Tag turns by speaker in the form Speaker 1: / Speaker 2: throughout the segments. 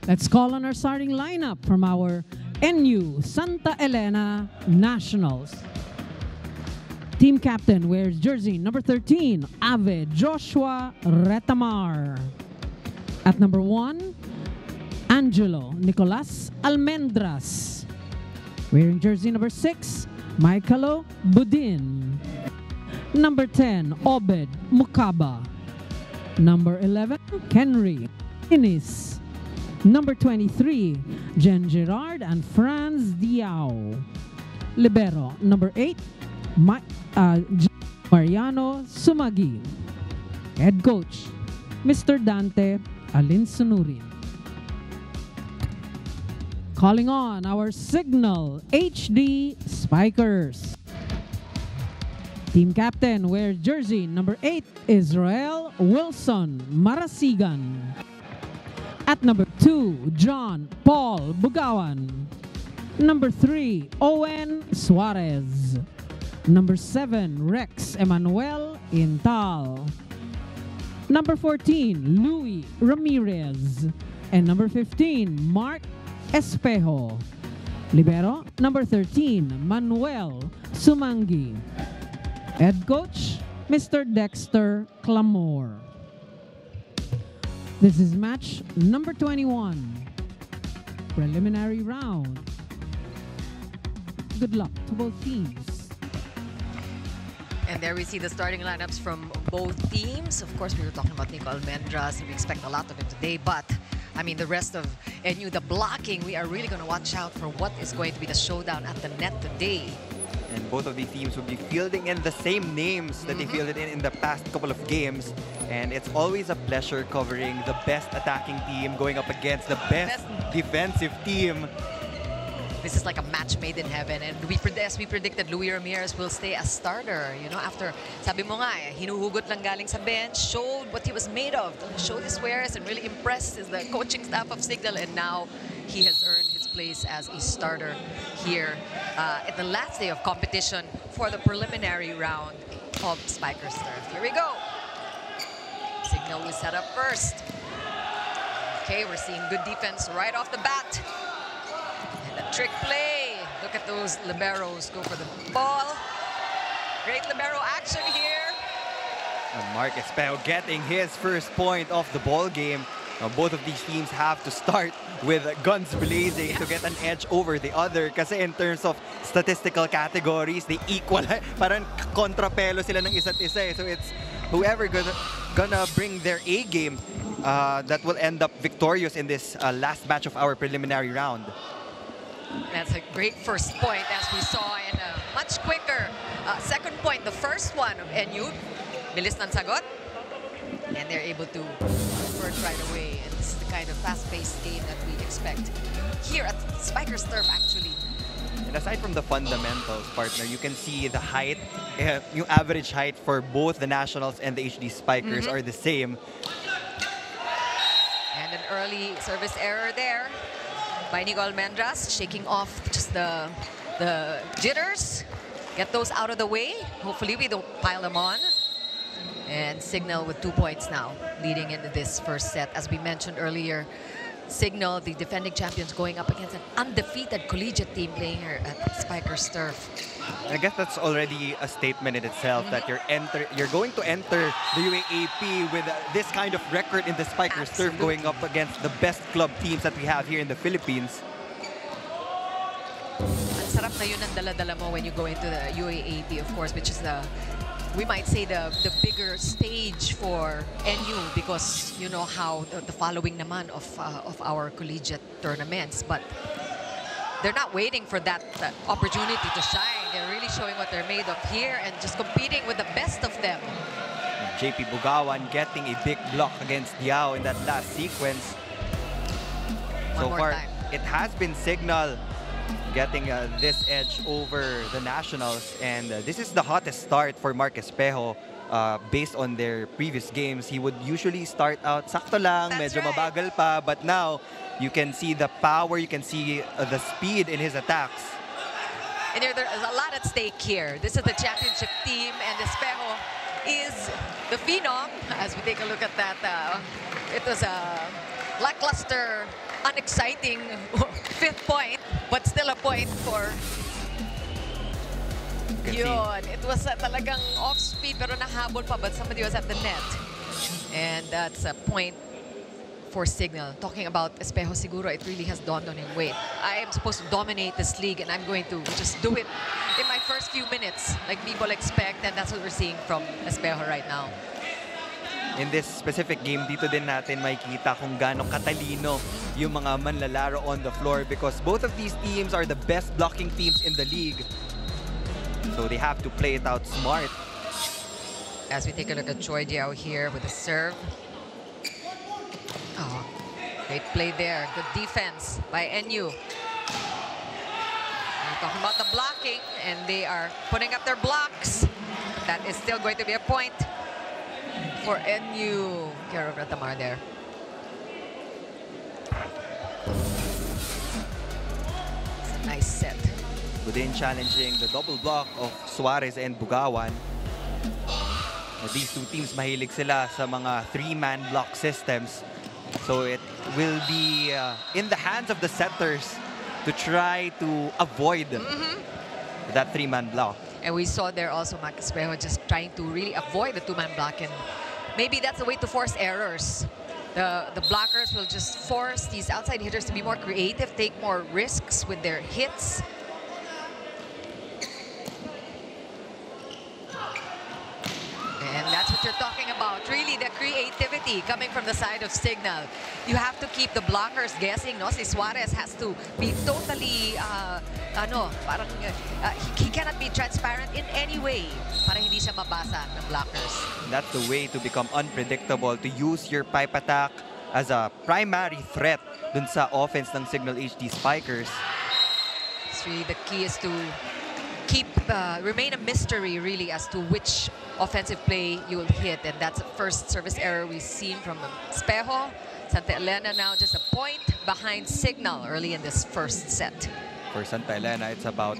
Speaker 1: Let's call on our starting lineup from our NU Santa Elena Nationals. Team captain wears jersey number 13, Ave Joshua Retamar. At number 1, Angelo Nicolas Almendras. Wearing jersey number 6, Michaelo Budin. Number 10, Obed Mukaba. Number 11, Henry Inis. Number 23, Jen Gerard and Franz Diao. Libero, number 8, Mariano Sumagi. Head coach, Mr. Dante Alinsunurin. Calling on our Signal HD Spikers. Team captain wears jersey number 8, Israel Wilson Marasigan. At number 2, John Paul Bugawan. Number 3, Owen Suarez. Number 7, Rex Emmanuel Intal. Number 14, Louis Ramirez. And number 15, Mark Espejo. Libero, number 13, Manuel Sumangi. Head coach, Mr. Dexter Clamore. This is match number 21, preliminary round. Good luck to both teams.
Speaker 2: And there we see the starting lineups from both teams. Of course, we were talking about Nico Almendras, and we expect a lot of him today. But, I mean, the rest of NU, the blocking, we are really going to watch out for what is going to be the showdown at the net today.
Speaker 3: And both of these teams will be fielding in the same names that they fielded in the past couple of games. And it's always a pleasure covering the best attacking team going up against the best defensive team.
Speaker 2: This is like a match made in heaven. And as we predicted, Louis Ramirez will stay as starter. You know, after, sabi mo nga, hinuhugot lang galing sa bench, showed what he was made of, showed his wares, and really impressed the coaching staff of Signal. And now he has earned his place as a starter here at the last day of competition for the preliminary round of Spikers Turf. Here we go. Signal will set up first. Okay, we're seeing good defense right off the bat. And a trick play. Look at those liberos go for the ball. Great libero action here.
Speaker 3: And Mark Espejo getting his first point of the ball game. Now, both of these teams have to start with guns blazing to get an edge over the other. Kasi in terms of statistical categories, they equal. Parang kontrapelo sila ng isa't isa. So it's whoever gonna bring their A game that will end up victorious in this last match of our preliminary round.
Speaker 2: That's a great first point, as we saw in a much quicker second point. The first one of NU, bilis ng sagot. And they're able to convert right away. And this is the kind of fast-paced game that we expect here at Spikers Turf, actually.
Speaker 3: And aside from the fundamentals, partner, you can see the height, yung average height for both the Nationals and the HD Spikers are the same.
Speaker 2: And an early service error there by Nico Almendras, shaking off just the jitters. Get those out of the way. Hopefully we don't pile them on. And Signal with 2 points now, leading into this first set. As we mentioned earlier, Signal, the defending champions, going up against an undefeated collegiate team playing here at Spikers Turf.
Speaker 3: I guess that's already a statement in itself that you're going to enter the UAAP with this kind of record in the Spikers Turf, going up against the best club teams that we have here in the Philippines.
Speaker 2: Ang sarap na yun ang dala-dala mo when you go into the UAAP, of course, which is we might say the bigger stage for NU, because you know how the following naman of our collegiate tournaments. But they're not waiting for that opportunity to shine. They're really showing what they're made of here and just competing with the best of them.
Speaker 3: JP Bugawan getting a big block against Diao in that last sequence. So far, it has been Signal getting this edge over the Nationals, and this is the hottest start for Mark Espejo. Based on their previous games, he would usually start out sakto lang, medyo mabagal pa, but now you can see the power, you can see the speed in his attacks.
Speaker 2: And there's a lot at stake here. This is the championship team, and Espejo is the phenom. As we take a look at that, it was a lackluster unexciting fifth point, but still a point for yun. It was talagang off-speed pero nahabol pa, but somebody was at the net. And that's a point for Signal. Talking about Espejo, siguro it really has dawned on him, wait, I am supposed to dominate this league and I'm going to just do it in my first few minutes like people expect, and that's what we're seeing from Espejo right now.
Speaker 3: In this specific game, dito din natin makikita kung gaano katalino yung mga manlalaro on the floor because both of these teams are the best blocking teams in the league. So they have to play it out smart.
Speaker 2: As we take a look at Choi Diao here with a serve. Oh, great play there. Good defense by NU. We're talking about the blocking, and they are putting up their blocks. That is still going to be a point for NU. Care of Ratamar there. It's a nice set.
Speaker 3: Within challenging the double block of Suarez and Bugawan. These two teams mahilig sila sa mga three-man block systems. So it will be in the hands of the setters to try to avoid that three-man block.
Speaker 2: And we saw there also Mac Espejo just trying to really avoid the two-man block, and maybe that's a way to force errors. The blockers will just force these outside hitters to be more creative, take more risks with their hits. And that's what you're talking about. Really, the creativity coming from the side of Signal. You have to keep the blockers guessing, no? Si Suarez has to be totally, he cannot be transparent in any way para hindi siya mabasa ng blockers.
Speaker 3: That's the way to become unpredictable, to use your pipe attack as a primary threat dun sa offense ng Signal HD Spikers.
Speaker 2: It's really the key is to remain a mystery really as to which offensive play you will hit, and that's the first service error we've seen from Espejo. Santa Elena now just a point behind Signal early in this first set.
Speaker 3: For Santa Elena, it's about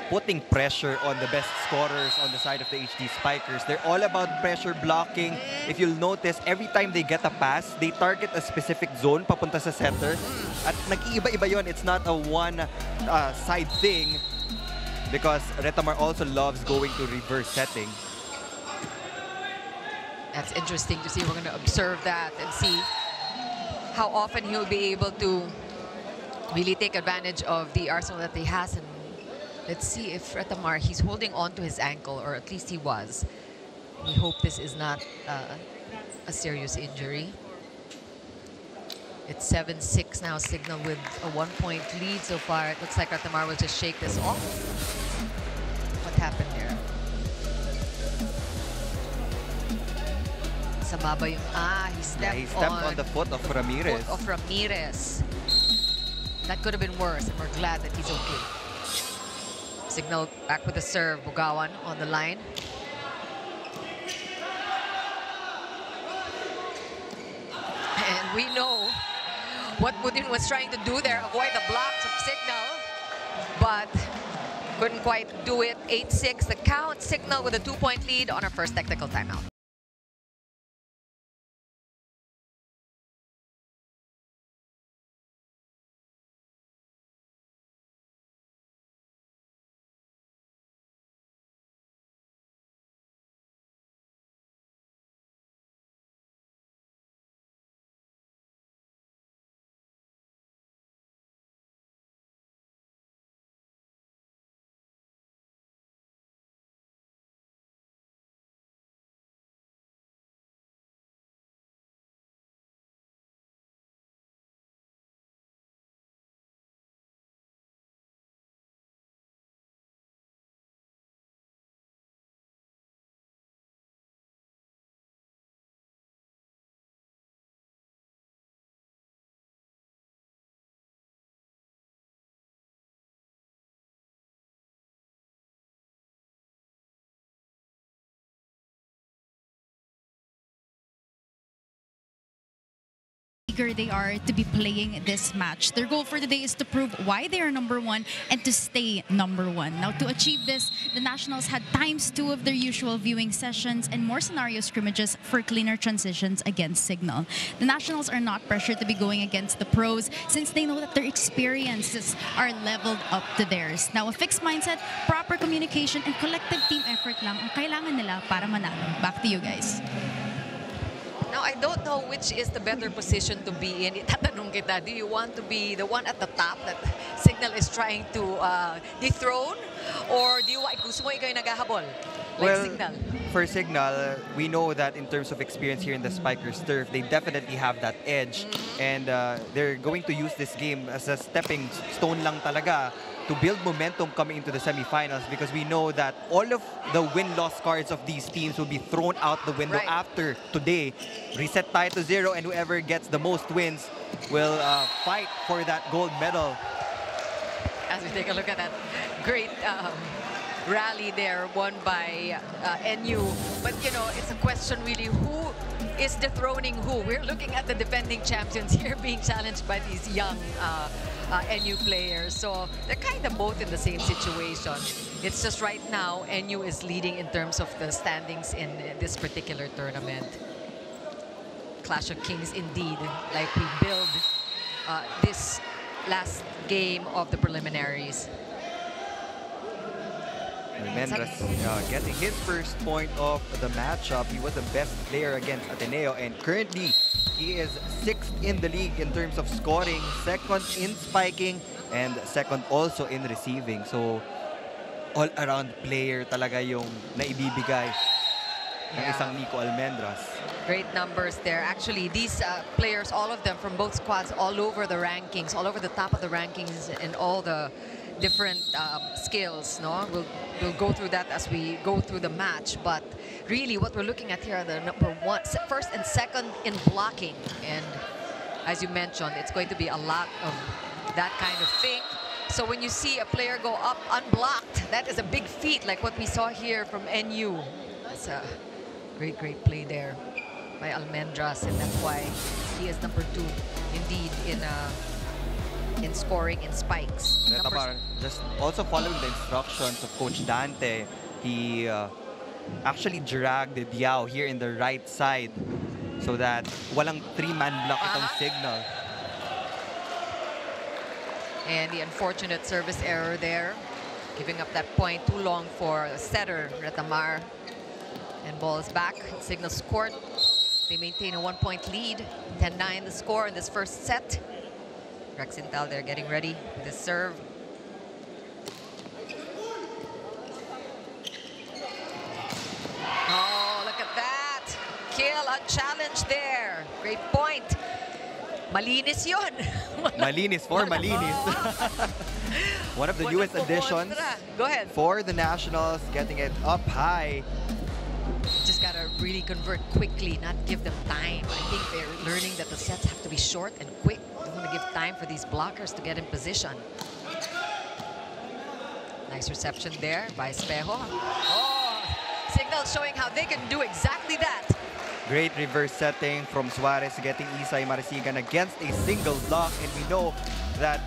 Speaker 3: putting pressure on the best scorers on the side of the HD Spikers. They're all about pressure blocking. If you'll notice, every time they get a pass, they target a specific zone papunta sa setter. At nag-iiba-iba yun. It's not a one-side thing because Retamar also loves going to reverse setting.
Speaker 2: That's interesting to see. We're going to observe that and see how often he'll be able to really take advantage of the arsenal that he has. And let's see if Retamar, he's holding on to his ankle, or at least he was. We hope this is not a serious injury. It's 7-6 now, Signal with a 1-point lead so far. It looks like Retamar will just shake this off. What happened there? Samaba yung, he stepped,
Speaker 3: on the foot of Ramirez.
Speaker 2: That could have been worse, and we're glad that he's okay. Signal back with the serve. Bugawan on the line. And we know what Budin was trying to do there, avoid the blocks of Signal, but couldn't quite do it. 8-6 the count. Signal with a 2-point lead on our first technical timeout.
Speaker 4: eager they are to be playing this match. Their goal for the day is to prove why they are #1 and to stay #1. Now, to achieve this, the Nationals had ×2 of their usual viewing sessions and more scenario scrimmages for cleaner transitions against Signal. The Nationals are not pressured to be going against the pros since they know that their experiences are leveled up to theirs. Now, a fixed mindset, proper communication, and collective team effort lang ang kailangan nila para manalo. Back to you guys.
Speaker 2: Now, I don't know which is the better position to be in. Itatanong kita, do you want to be the one at the top that Signal is trying to dethrone? Or do you want, gusto mo ikaw yung naghahabol? Like Signal?
Speaker 3: For Signal, we know that in terms of experience here in the Spikers turf, they definitely have that edge. And they're going to use this game as a stepping stone lang talaga to build momentum coming into the semifinals, because we know that all of the win-loss cards of these teams will be thrown out the window after today. Reset tie to 0, and whoever gets the most wins will fight for that gold medal.
Speaker 2: As we take a look at that great rally there won by NU. But, you know, it's a question really, who is dethroning who? We're looking at the defending champions here being challenged by these young NU players. So they're kind of both in the same situation. It's just right now, NU is leading in terms of the standings in this particular tournament. Clash of Kings indeed, like we build this last game of the preliminaries.
Speaker 3: Almendras getting his first point of the matchup. He was the best player against Ateneo, and currently he is 6th in the league in terms of scoring, 2nd in spiking, and 2nd also in receiving. So all-around player talaga yung naibibigay ng isang Nico Almendras.
Speaker 2: Great numbers there. Actually, these players, all of them from both squads, all over the rankings, all over the top of the rankings in all the different skills. No, we'll go through that as we go through the match. But really, what we're looking at here are the first and second in blocking. And as you mentioned, it's going to be a lot of that kind of thing. So when you see a player go up unblocked, that is a big feat, like what we saw here from NU. That's a great play there by Almendras, and that's why he is #2 indeed in scoring in spikes.
Speaker 3: Just also following the instructions of Coach Dante, he actually dragged Diao here in the right side so that walang 3-man block itong Signal.
Speaker 2: And the unfortunate service error there, giving up that point too long for setter Retamar. And ball is back. Signal's court. They maintain a 1-point lead. 10-9 the score in this first set. Rex Intel there getting ready with this serve. Oh, look at that. Kill unchallenged there. Great point. Malinis yun.
Speaker 3: Malinis for Malinis. One of the newest additions.
Speaker 2: Go ahead.
Speaker 3: For the Nationals, getting it up high.
Speaker 2: Just gotta really convert quickly, not give them time. I think they're learning that the sets have to be short and quick. They want to give time for these blockers to get in position. Nice reception there by Espejo. Oh, Signal showing how they can do exactly that.
Speaker 3: Great reverse setting from Suarez, getting Isay Marasigan against a single block. And we know that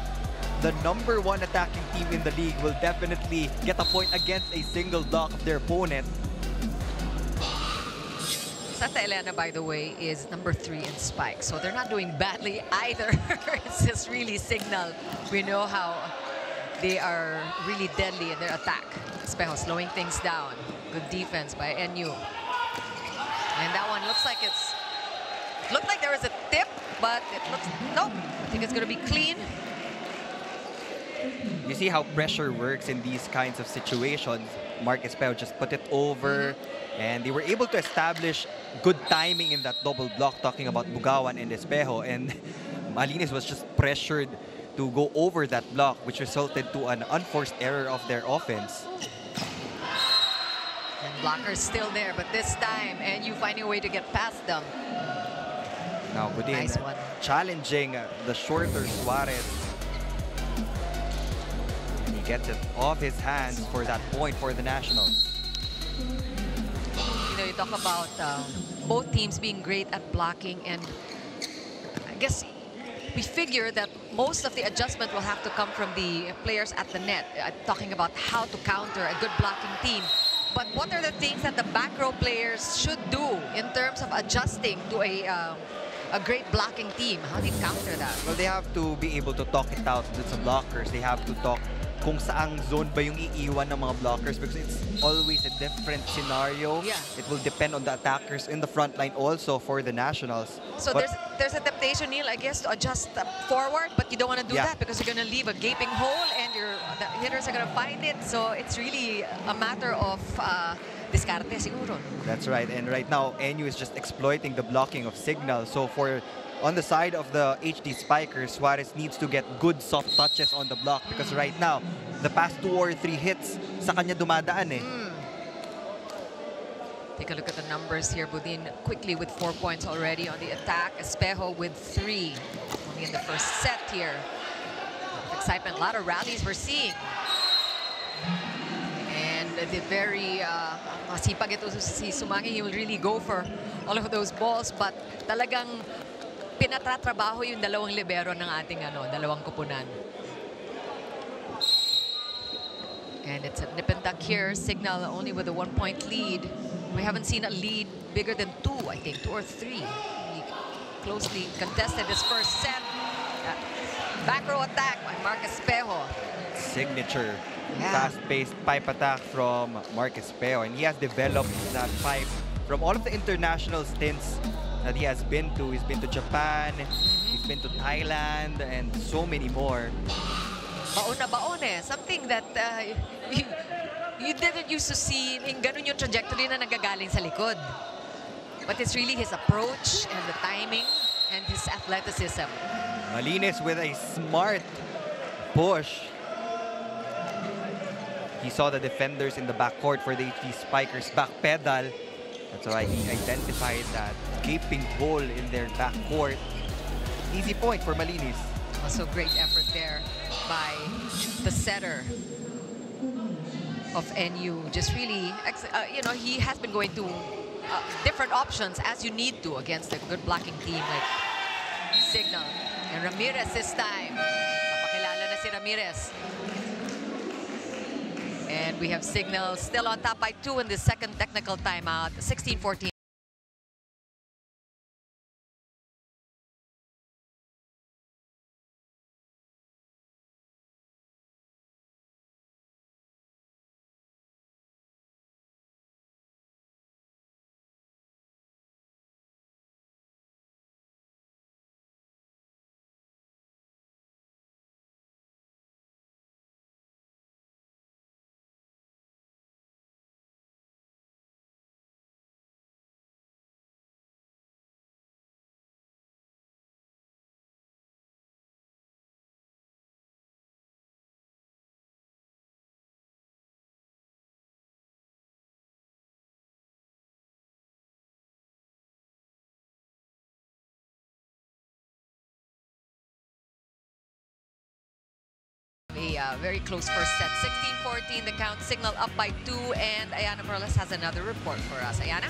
Speaker 3: the #1 attacking team in the league will definitely get a point against a single block of their opponent.
Speaker 2: Santa Elena, by the way, is #3 in spike, so they're not doing badly either. It's just really Signal. We know how they are really deadly in their attack. Espejo slowing things down. Good defense by NU. And that one looks like looked like there was a tip, but it looks, nope. I think it's going to be clean.
Speaker 3: You see how pressure works in these kinds of situations. Mark Espejo just put it over, and they were able to establish good timing in that double block, talking about Bugawan and Espejo, and Malinis was just pressured to go over that block, which resulted to an unforced error of their offense.
Speaker 2: And blockers still there, but this time, and you finding a way to get past them.
Speaker 3: Now Budin
Speaker 2: Nice one.
Speaker 3: challenging the shorter Suarez. And he gets it off his hands for that point for the Nationals.
Speaker 2: You know, you talk about both teams being great at blocking, and guess we figure that most of the adjustment will have to come from the players at the net, talking about how to counter a good blocking team. But what are the things that the back row players should do in terms of adjusting to a great blocking team? How do you counter that?
Speaker 3: Well, they have to be able to talk it out with some blockers. They have to talk kung saang zone ba yung iiwan ng mga blockers, because it's always a different scenario.
Speaker 2: Yeah.
Speaker 3: It will depend on the attackers in the front line also for the Nationals.
Speaker 2: So
Speaker 3: But
Speaker 2: there's a temptation, Neil, I guess, to adjust forward, but you don't want to do
Speaker 3: Yeah.
Speaker 2: that because you're going to leave a gaping hole and the hitters are going to find it. So it's really a matter of discarte siguro.
Speaker 3: that's right. And right now, NU is just exploiting the blocking of Signal. So on the side of the HD Spikers, Suarez needs to get good soft touches on the block, because right now, the past 2 or 3 hits, sa kanya dumadaan eh.
Speaker 2: Take a look at the numbers here. Budin quickly with 4 points already on the attack. Espejo with 3. Only in the first set here. Excitement, a lot of rallies we're seeing. And the very masipag ito si Sumangi. He will really go for all of those balls, but talagang pinatratrabaho yung dalawang libero ng ating dalawang kupunan. And it's a nip and tuck here. Signal only with a 1-point lead. We haven't seen a lead bigger than 2, I think, 2 or 3. He closely contested his first set. Back row attack by Marcus Espejo.
Speaker 3: Signature
Speaker 2: Yeah.
Speaker 3: fast-paced pipe attack from Marcus Espejo, and he has developed that pipe from all of the international stints that he has been to. He's been to Japan, he's been to Thailand, and so many more.
Speaker 2: Baon na baon eh. Something that you didn't used to see. Ganun yung trajectory na nagagaling sa likod. But it's really his approach and the timing and his athleticism.
Speaker 3: Malinis with a smart push. He saw the defenders in the backcourt for the HD Spikers back pedal. That's why he identified that gaping hole in their backcourt. Easy point for Malinis.
Speaker 2: Also great effort there by the setter of NU. Just really, he has been going to different options as you need to against a good blocking team like Signal. And Ramirez this time. Papakilala na si Ramirez. And we have Signal still on top by 2 in the second technical timeout. 16-14. A very close first set. 16-14 the count. Signal up by 2, and Ayana Morales has another report for us. Ayana?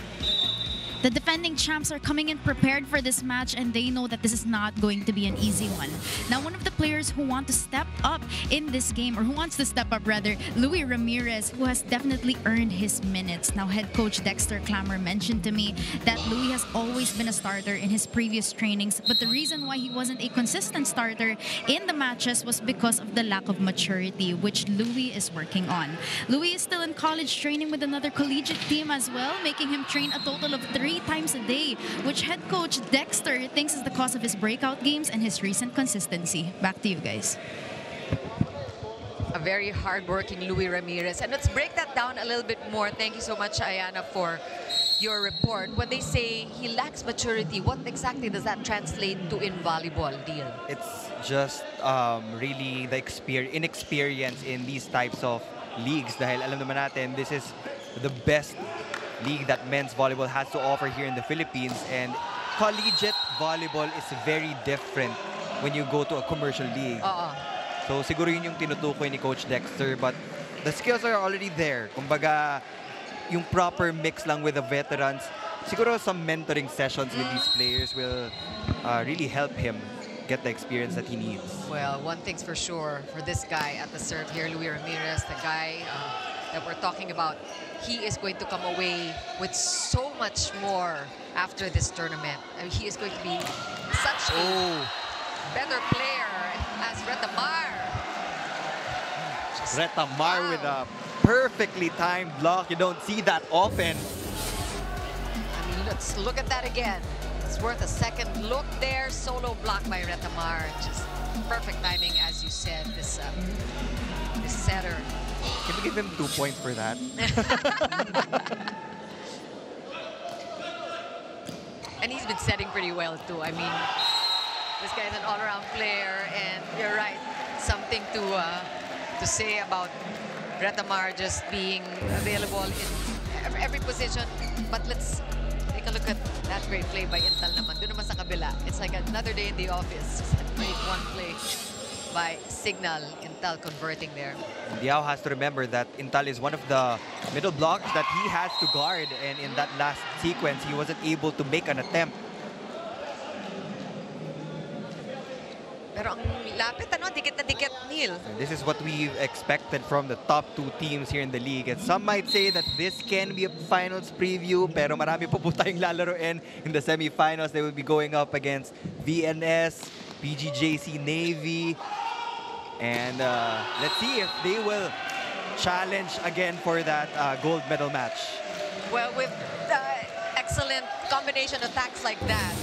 Speaker 4: The defending champs are coming in prepared for this match, and they know that this is not going to be an easy one. Now, one of the players who want to step up in this game, or who wants to step up rather, Luis Ramirez, who has definitely earned his minutes. Now, head coach Dexter Clammer mentioned to me that Luis has always been a starter in his previous trainings, but the reason why he wasn't a consistent starter in the matches was because of the lack of maturity, which Luis is working on. Luis is still in college training with another collegiate team as well, making him train a total of 3 times a day, which head coach Dexter thinks is the cause of his breakout games and his recent consistency. Back to you guys.
Speaker 2: A very hard-working Luis Ramirez. And let's break that down a little bit more. Thank you so much, Ayana, for your report. When they say he lacks maturity, what exactly does that translate to in volleyball, Deal?
Speaker 3: It's just really the inexperience in these types of leagues. Dahil alam naman natin, this is the best league that men's volleyball has to offer here in the Philippines, and collegiate volleyball is very different when you go to a commercial league. So siguro yun yung tinutukoy ni Coach Dexter, but the skills are already there. Kumbaga, yung proper mix lang with the veterans, siguro some mentoring sessions with these players will really help him get the experience that he needs.
Speaker 2: Well, one thing's for sure for this guy at the serve here, Luis Ramirez, the guy that we're talking about, he is going to come away with so much more after this tournament. I mean, he is going to be such a better player as Retamar.
Speaker 3: Retamar with a perfectly timed block. You don't see that often.
Speaker 2: I mean, let's look at that again. It's worth a second look there. Solo block by Retamar. Just perfect timing, as you said. This setter.
Speaker 3: Can we give him 2 points for that?
Speaker 2: And he's been setting pretty well too. I mean, this guy's an all-around player, and you're right. Something to say about Retamar just being available in every position. But let's take a look at that great play by Intal naman. Doon naman sa kabila. It's like another day in the office. Just a great one play by Signal. Intal converting there.
Speaker 3: Diao has to remember that Intal is one of the middle blocks that he has to guard, and in that last sequence, he wasn't able to make an attempt.
Speaker 2: Pero ang lapit, ano, dikit na dikit, Neil.
Speaker 3: And this is what we've expected from the top 2 teams here in the league. And some might say that this can be a finals preview, pero marami po tayong lalaroin in the semifinals. They will be going up against VNS, PGJC Navy, and let's see if they will challenge again for that gold medal match.
Speaker 2: Well, with excellent combination attacks like that,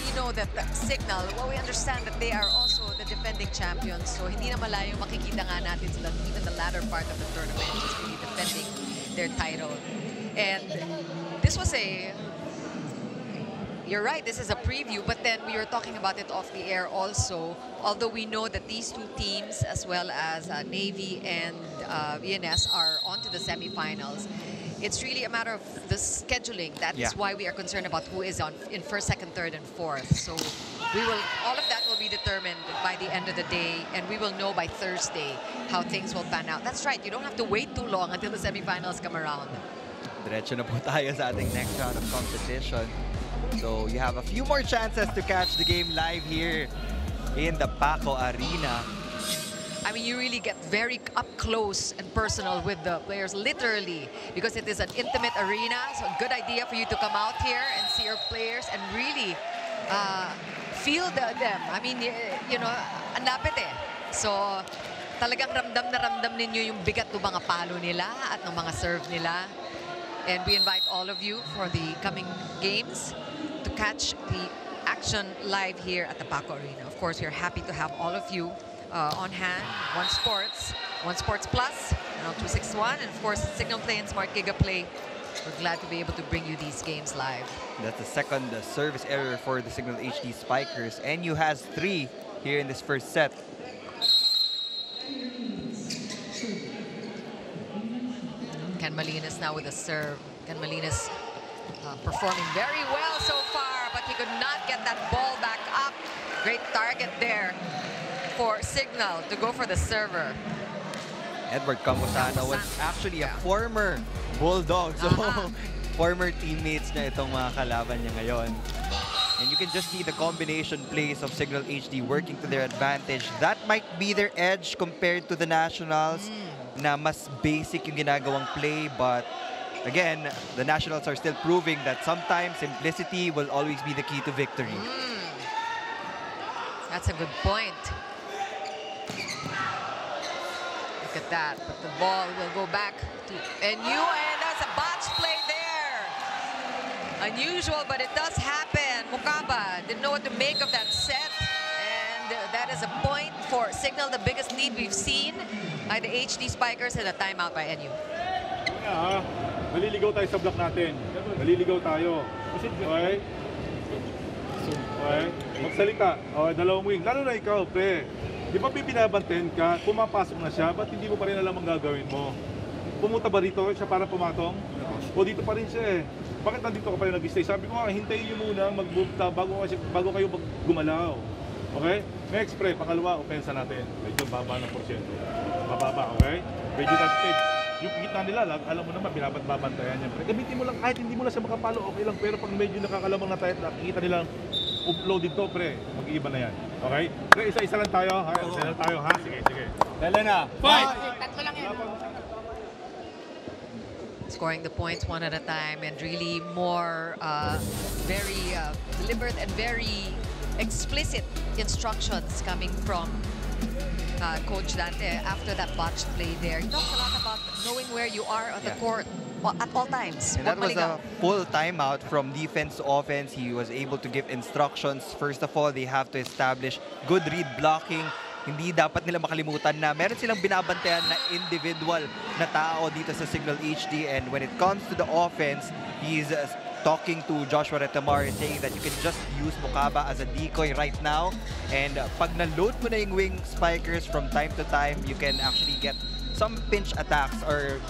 Speaker 2: you know that Signal, well, we understand that they are also the defending champions. So hindi na malayo makikita nga natin sila even the latter part of the tournament, just really defending their title. And this was you're right, this is a preview, but then we were talking about it off the air also. Although we know that these 2 teams, as well as Navy and VNS, are on to the semifinals. It's really a matter of the scheduling. That is why we are concerned about who is in first, second, third, and fourth. So all of that will be determined by the end of the day, and we will know by Thursday how things will pan out. That's right, you don't have to wait too long until the semifinals come around.
Speaker 3: Diretso na po tayo sa ating next round of competition. So you have a few more chances to catch the game live here in the Paco Arena.
Speaker 2: I mean, you really get very up close and personal with the players, literally, because it is an intimate arena. So a good idea for you to come out here and see your players and really feel them. I mean, you know, ang lapit eh. So talagang ramdam ninyo yung bigat ng mga palo nila at ng mga serve nila. And we invite all of you for the coming games to catch the action live here at the Paco Arena. Of course, we're happy to have all of you on hand. One Sports Plus, 261, and of course, Signal Play and Smart Giga Play. We're glad to be able to bring you these games live. That's
Speaker 3: the second service error for the Signal HD Spikers. NU has 3 here in this first set.
Speaker 2: Ken Malinas now with a serve. Ken Malinas performing very well so far, but he could not get that ball back up. Great target there for Signal to go for the server.
Speaker 3: Edward Camposano was actually a former Bulldog. So, former teammates na itong mga kalaban niya ngayon. And you can just see the combination plays of Signal HD working to their advantage. That might be their edge compared to the Nationals. Na mas basic yung ginagawang play, but again, the Nationals are still proving that sometimes simplicity will always be the key to victory.
Speaker 2: That's a good point. Look at that, but the ball will go back to NU, and that's a botch play there. Unusual, but it does happen. Mukaba didn't know what to make of that set, and that is a point for Signal, the biggest lead we've seen by the HD Spikers, and a timeout by NU.
Speaker 5: Maliligaw tayo sa block natin. Maliligaw tayo. Okay? Okay? Magsalita. Okay, dalawang wing. Lalo na ikaw, pre. Di ba binabantayan ka, pumapasok na siya, ba't hindi mo pa rin alam ang gagawin mo? Pumunta ba rito siya para pumatong? O dito pa rin siya eh. Bakit nandito ka pa rin nag-stay? Sabi ko nga, hintayin niyo muna mag-move bago kayo gumalaw. Okay? Next, pre, pangalawa, opensa natin. Medyo baba ng porsyento. Mababa, okay? Ready that stage. yung gitna nila, alam mo naman, binabantayan yan. Gamitin mo lang, kahit hindi mo na siya makapalo, okay lang. Pero pag medyo nakakalamang na tayo, nakikita nilang uploaded to, pre, mag-iiba na yan. Okay? Pre, isa-isa lang tayo. Isa lang tayo, ha? Sige, sige.
Speaker 3: Dala na.
Speaker 5: Fight!
Speaker 4: Tatlo lang yan.
Speaker 2: Scoring the points one at a time and really more very deliberate and very explicit instructions coming from Coach Dante after that botched play there. He talks a lot about knowing where you are on the court at all times.
Speaker 3: And that was a full timeout from defense to offense. He was able to give instructions. First of all, they have to establish good read blocking. Hindi dapat nila makalimutan na meron silang binabantayan na individual na tao dito sa Signal HD. And when it comes to the offense, he's talking to Joshua Retamar saying that you can just use Mukaba as a decoy right now. And pag na-load mo na yung wing spikers from time to time, you can actually get some pinch attacks or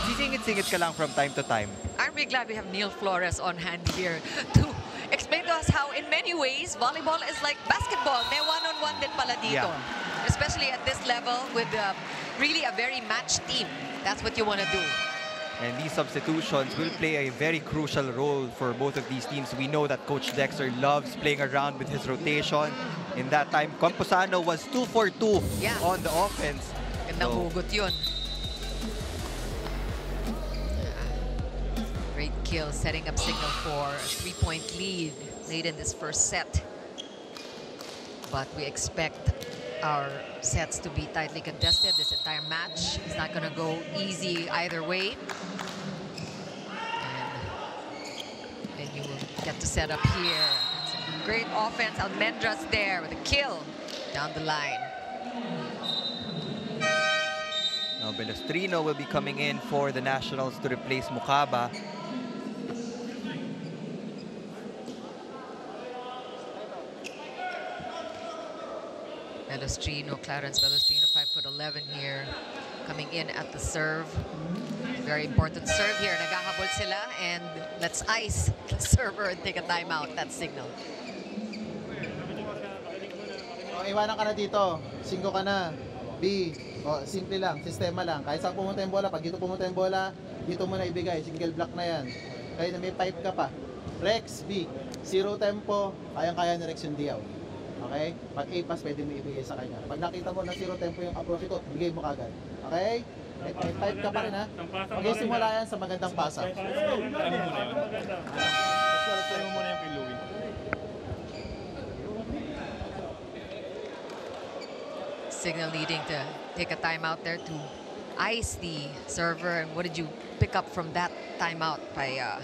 Speaker 3: sisingit-singit ka lang from time to time.
Speaker 2: I'm really glad we have Neil Flores on hand here to explain to us how in many ways volleyball is like basketball. May one-on-one din pala dito.
Speaker 3: Yeah.
Speaker 2: Especially at this level with really a very matched team. That's what you want to do.
Speaker 3: And these substitutions will play a very crucial role for both of these teams. We know that Coach Dexter loves playing around with his rotation. In that time, Camposano was 2 for 2 on the offense.
Speaker 2: Gandang hugot yun. Great kill, setting up Signal for a 3-point lead late in this first set. But we expect our sets to be tightly contested this entire match. It's not going to go easy either way. And you will get to set up here. It's a great offense. Almendra's there with a kill down the line.
Speaker 3: Now Belestrino will be coming in for the Nationals to replace Mukaba.
Speaker 2: Clarence Belestrino, 5'11" here, coming in at the serve. Very important serve here. Naghahabol sila, and let's ice the server and take a timeout. That's Signal.
Speaker 6: Iwanan ka na dito. 5 ka na. B. Simple lang. Sistema lang. Kahit saan pumunta yung bola, pag dito pumunta yung bola, dito mo na ibigay. Single block na yan. Kahit na may pipe ka pa. Rex, B. 0 tempo, kayang-kaya ni Rex yung diyaw. Okay? Pag A-pass, pwede mo ibigay sa kanya. Pag nakita mo na 0 tempo yung approach ito, bigay mo kagad. Okay? May type ka pa rin, ha? Mag-isimula yan sa magandang pasa.
Speaker 5: Ano muna yung kay Louie.
Speaker 2: Signal needing to take a timeout there to ice the server. And what did you pick up from that timeout by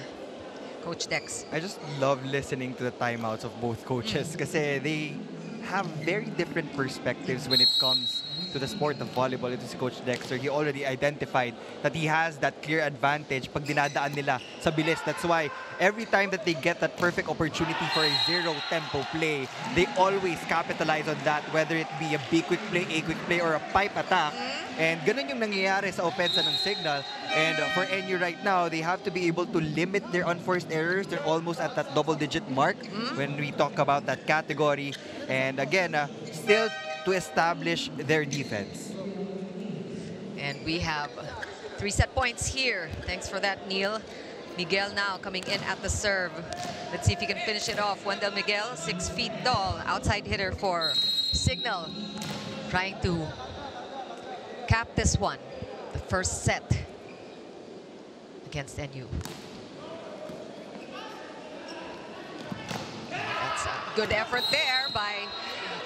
Speaker 2: Coach Dex?
Speaker 3: I just love listening to the timeouts of both coaches kasi they have very different perspectives when it comes to the sport of volleyball. Ito si Coach Dexter, he already identified that he has that clear advantage pag dinadaan nila sa bilis. That's why every time that they get that perfect opportunity for a 0 tempo play, they always capitalize on that, whether it be a B quick play, A quick play, or a pipe attack. And ganun yung nangyayari sa opensa ng Signal. And for NU right now, they have to be able to limit their unforced errors. They're almost at that double-digit mark when we talk about that category. And again, still to establish their defense.
Speaker 2: And we have 3 set points here. Thanks for that, Neil. Miguel now coming in at the serve. Let's see if he can finish it off. Wendell Miguel, 6 feet tall, outside hitter for Signal. Trying to cap this one, the first set against NU. That's a good effort there by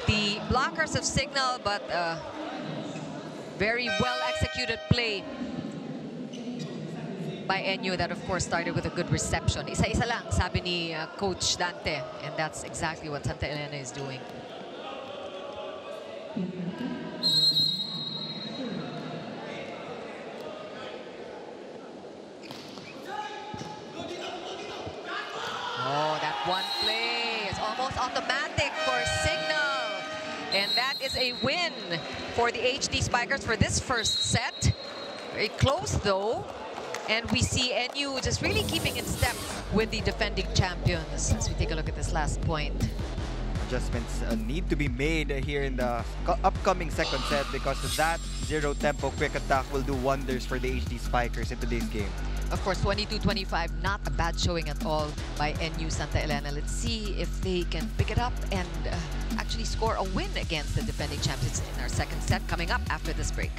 Speaker 2: the blockers of Signal, but very well executed play by NU that of course started with a good reception. Isa-isa lang, sabi ni Coach Dante, and that's exactly what Santa Elena is doing. Oh, that one play is almost automatic for Signal. And that is a win for the HD Spikers for this first set. Very close though. And we see NU just really keeping in step with the defending champions as we take a look at this last point.
Speaker 3: adjustments need to be made here in the upcoming second set, because that zero tempo quick attack will do wonders for the HD Spikers in today's game.
Speaker 2: Of course, 22-25, not a bad showing at all by NU Santa Elena. Let's see if they can pick it up and actually score a win against the defending champions in our second set coming up after this break.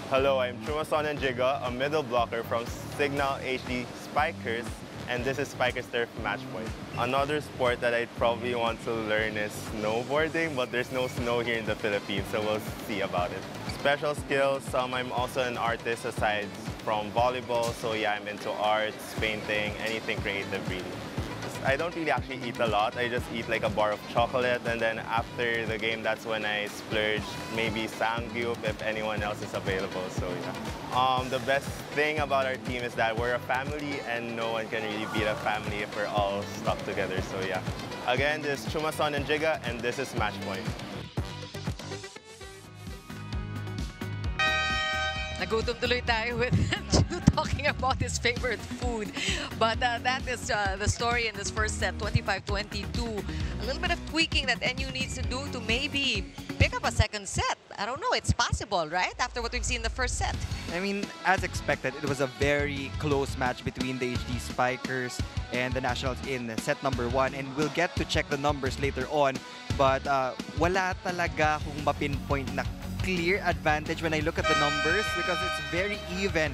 Speaker 7: Hello, I'm Chumason and Jiga, a middle blocker from CIGNAL HD Spikers, and this is Spikers Turf Match Point. Another sport that I'd probably want to learn is snowboarding, but there's no snow here in the Philippines, so we'll see about it. Special skills, I'm also an artist aside from volleyball, so yeah, I'm into arts, painting, anything creative really. I don't really actually eat a lot. I just eat like a bar of chocolate, and then after the game, that's when I splurge maybe sangyup if anyone else is available. So yeah. The best thing about our team is that we're a family, and no one can really beat a family if we're all stuck together. So yeah. Again, this is Chumason and Jiga, and this is Match Point.
Speaker 2: Nagutom tuloy tayo with Chu talking about his favorite food. But that is the story in this first set, 25-22. A little bit of tweaking that NU needs to do to maybe pick up a second set. I don't know, it's possible, right? After what we've seen in the first set.
Speaker 3: I mean, as expected, it was a very close match between the HD Spikers and the Nationals in set number 1. And we'll get to check the numbers later on. But wala talaga kung mapinpoint na clear advantage when I look at the numbers, because it's very even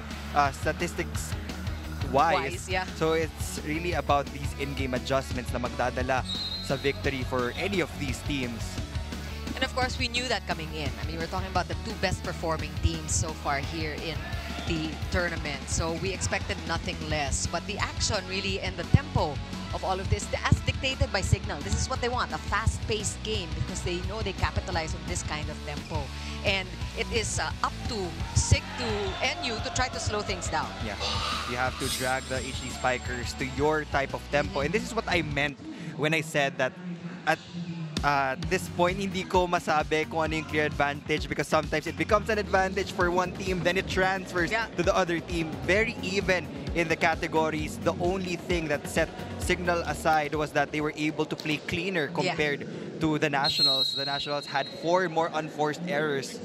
Speaker 3: statistics-wise.
Speaker 2: Yeah.
Speaker 3: So it's really about these in-game adjustments na magdadala sa victory for any of these teams.
Speaker 2: And of course, we knew that coming in. I mean, we're talking about the two best performing teams so far here in the tournament. So we expected nothing less. But the action really and the tempo of all of this, as dictated by CIGNAL, this is what they want, a fast-paced game, because they know they capitalize on this kind of tempo. And it is up to NU to try to slow things down.
Speaker 3: Yeah, you have to drag the HD Spikers to your type of tempo. And this is what I meant when I said that at this point, hindi ko masabi kung ano yung clear advantage, because sometimes it becomes an advantage for one team, then it transfers to the other team. Very even in the categories. The only thing that set CIGNAL aside was that they were able to play cleaner compared to the Nationals. The Nationals had 4 more unforced errors.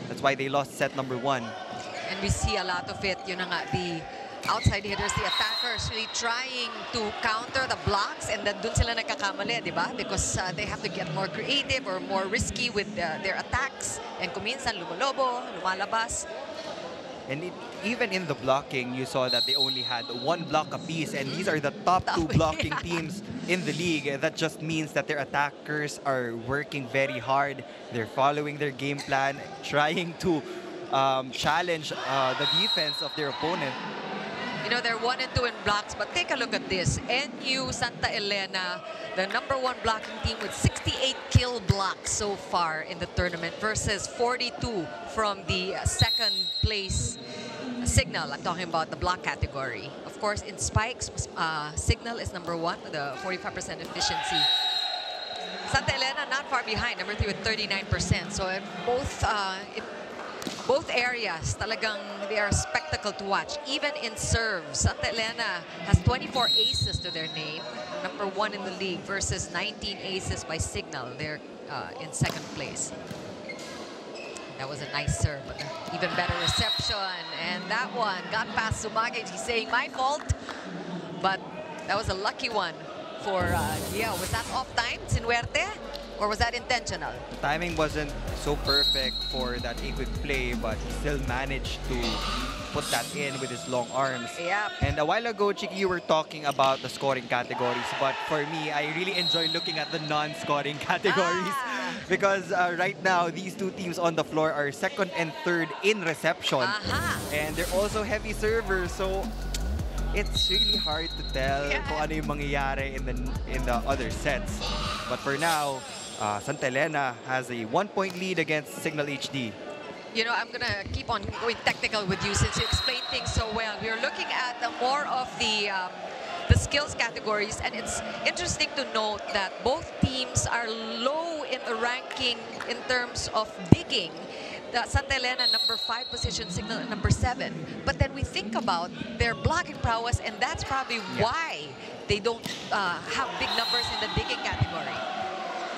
Speaker 3: That's why they lost set number 1.
Speaker 2: And we see a lot of it. Yun na nga, the outside hitters, the attackers really trying to counter the blocks, and then dun sila nagkakamali, di ba? Because they have to get more creative or more risky with their attacks. And kuminsan lumolobo, lumalabas.
Speaker 3: And even in the blocking, you saw that they only had 1 block apiece, and these are the top 2 blocking teams in the league. That just means that their attackers are working very hard. They're following their game plan, trying to challenge the defense of their opponent.
Speaker 2: You know, they're 1 and 2 in blocks, but take a look at this. NU Santa Elena, the #1 blocking team with 68 kill blocks so far in the tournament versus 42 from the second place CIGNAL. I'm talking about the block category. Of course, in spikes, CIGNAL is #1 with a 45% efficiency. Santa Elena not far behind, #3 with 39%. So in both areas, talagang they are a spectacle to watch. Even in serve, Santa Elena has 24 aces to their name, #1 in the league, versus 19 aces by CIGNAL. They're in second place. That was a nice serve, but even better reception. And that one got past Sumage. He's saying, my fault. But that was a lucky one for Diao. Was that off time, Sinuerte? Or was that intentional?
Speaker 3: Timing wasn't so perfect for that quick play, but he still managed to put that in with his long arms.
Speaker 2: Yep.
Speaker 3: And a while ago, Chiki, you were talking about the scoring categories, but for me, I really enjoy looking at the non-scoring categories because right now, these two teams on the floor are second and third in reception. And they're also heavy servers, so it's really hard to tell kung ano yung mangyayari in the other sets. But for now, Santa Elena has a 1-point lead against Signal HD.
Speaker 2: You know, I'm going to keep on going technical with you since you explained things so well. We're looking at more of the skills categories, and it's interesting to note that both teams are low in the ranking in terms of digging. The Santa Elena, number 5 position, Signal number 7. But then we think about their blocking prowess, and that's probably why they don't have big numbers in the digging category.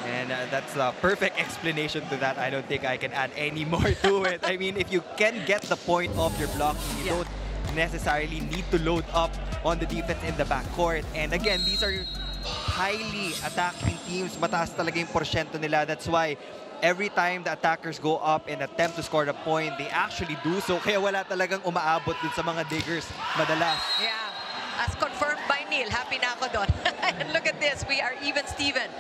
Speaker 3: And that's the perfect explanation to that. I don't think I can add any more to it. I mean, if you can get the point of your blocking, you don't necessarily need to load up on the defense in the backcourt. And again, these are highly attacking teams. Mataas talaga yung porsyento nila. That's why every time the attackers go up and attempt to score a point, they actually do so. Kaya wala talagang umaabot dun sa mga diggers madalas.
Speaker 2: Yeah, as confirmed by Neil. Happy na ako doon. And look at this. We are even, Steven.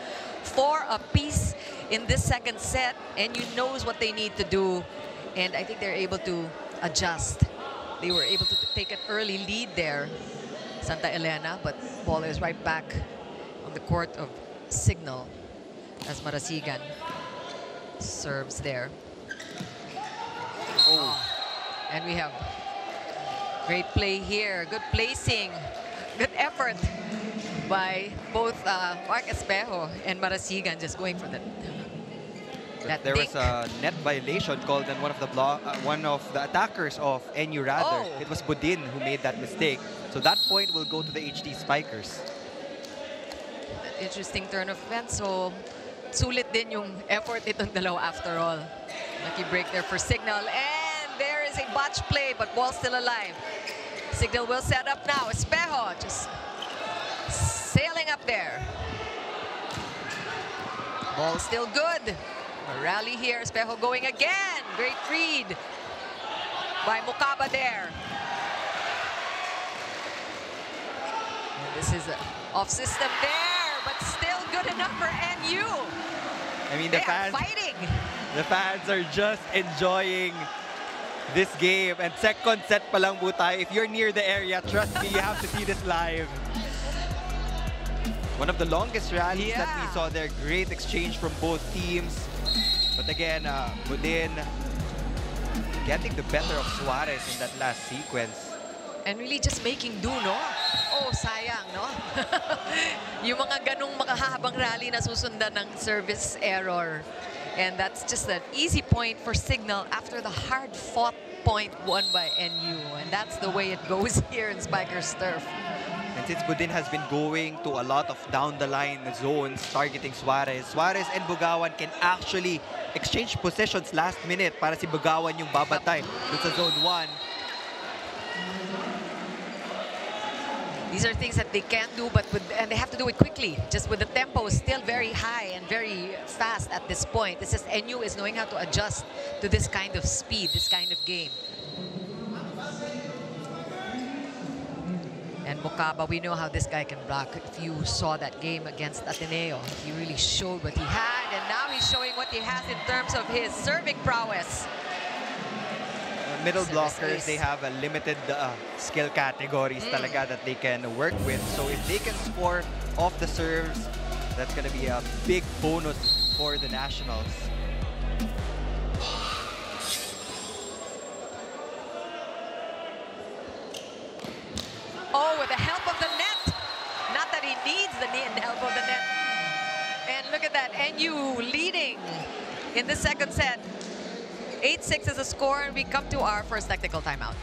Speaker 2: 4 apiece in this second set, and you knows what they need to do. And I think they're able to adjust. They were able to take an early lead there, Santa Elena, but ball is right back on the court of Signal as Marasigan serves there. And we have great play here, good placing, good effort by both Mark Espejo and Marasigan, just going for that
Speaker 3: there was a net violation called on one of the attackers of NU rather. It was Budin who made that mistake. So that point will go to the HD Spikers.
Speaker 2: Interesting turn of events. So sulit din yung effort itong dalawa after all. Lucky break there for Signal. And there is a botch play, but ball still alive. Signal will set up now. Espejo just sailing up there. Ball still good. A rally here. Espejo going again. Great read by Mukaba there. And this is off system there, but still good enough for NU.
Speaker 3: I mean,
Speaker 2: they are fighting.
Speaker 3: The fans are just enjoying this game. And second set pa lang po tayo. If you're near the area, trust me, you have to see this live. One of the longest rallies that we saw there. Great exchange from both teams. But again, Budin getting the better of Suarez in that last sequence.
Speaker 2: And really just making do, no? Oh, sayang, no? Yung mga ganung makahabang rally na susundan ng service error. And that's just an easy point for Signal after the hard-fought point won by NU. And that's the way it goes here in Spikers turf.
Speaker 3: And since Budin has been going to a lot of down-the-line zones targeting Suarez, Suarez and Bugawan can actually exchange positions last minute para si Bugawan yung babatay sa zone 1.
Speaker 2: These are things that they can do, and they have to do it quickly. Just with the tempo still very high and very fast at this point. It's just NU is knowing how to adjust to this kind of speed, this kind of game. And Mukaba, we know how this guy can block. If you saw that game against Ateneo, he really showed what he had, and now he's showing what he has in terms of his serving prowess.
Speaker 3: Middle blockers, they have a limited skill categories talaga that they can work with. So if they can score off the serves, that's going to be a big bonus for the Nationals.
Speaker 2: Oh, with the help of the net. Not that he needs the help of the net. And look at that, NU leading in the second set. 8-6 is the score, and we come to our first technical timeout.